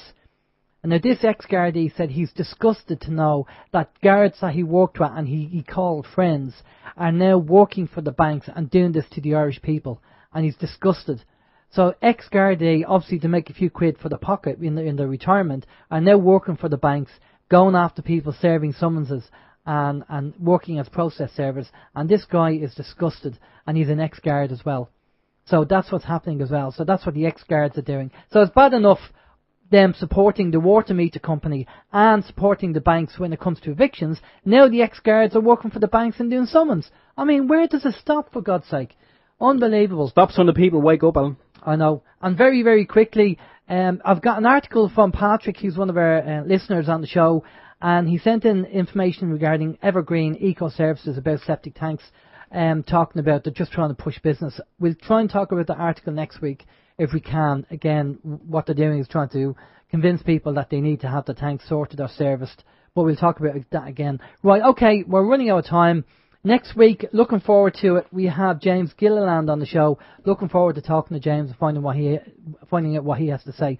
And now this ex-Gardaí said he's disgusted to know that guards that he worked with and he called friends are now working for the banks and doing this to the Irish people, and he's disgusted. So ex-Gardaí, obviously to make a few quid for the pocket in the retirement, are now working for the banks, going after people, serving summonses and working as process servers. And this guy is disgusted, and he's an ex-Guard as well. So that's what's happening as well. So that's what the ex-Guards are doing. So it's bad enough them supporting the water meter company and supporting the banks when it comes to evictions. Now the ex-Guards are working for the banks and doing summons. Where does it stop, for God's sake? Unbelievable. Stop some of the people, wake up, Alan. I know. And very, very quickly, I've got an article from Patrick, he's one of our listeners on the show, and he sent in information regarding Evergreen Eco Services about septic tanks, talking about they're just trying to push business. We'll try and talk about the article next week if we can. Again, what they're doing is trying to convince people that they need to have the tanks sorted or serviced, but we'll talk about that again. Right, okay, we're running out of time. Next week, looking forward to it, we have James Gilliland on the show. Looking forward to talking to James and finding out what he has to say.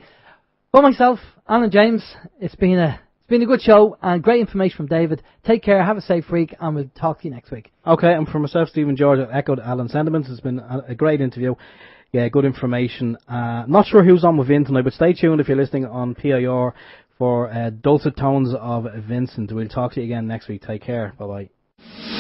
For myself, Alan James, it's been a good show and great information from David. Take care, have a safe week, and we'll talk to you next week. Okay, and for myself, Stephen George, I've echoed Alan's sentiments. It's been a great interview. Yeah, good information. Not sure who's on with Vin tonight, but stay tuned if you're listening on PIR for dulcet tones of Vincent. We'll talk to you again next week. Take care. Bye-bye.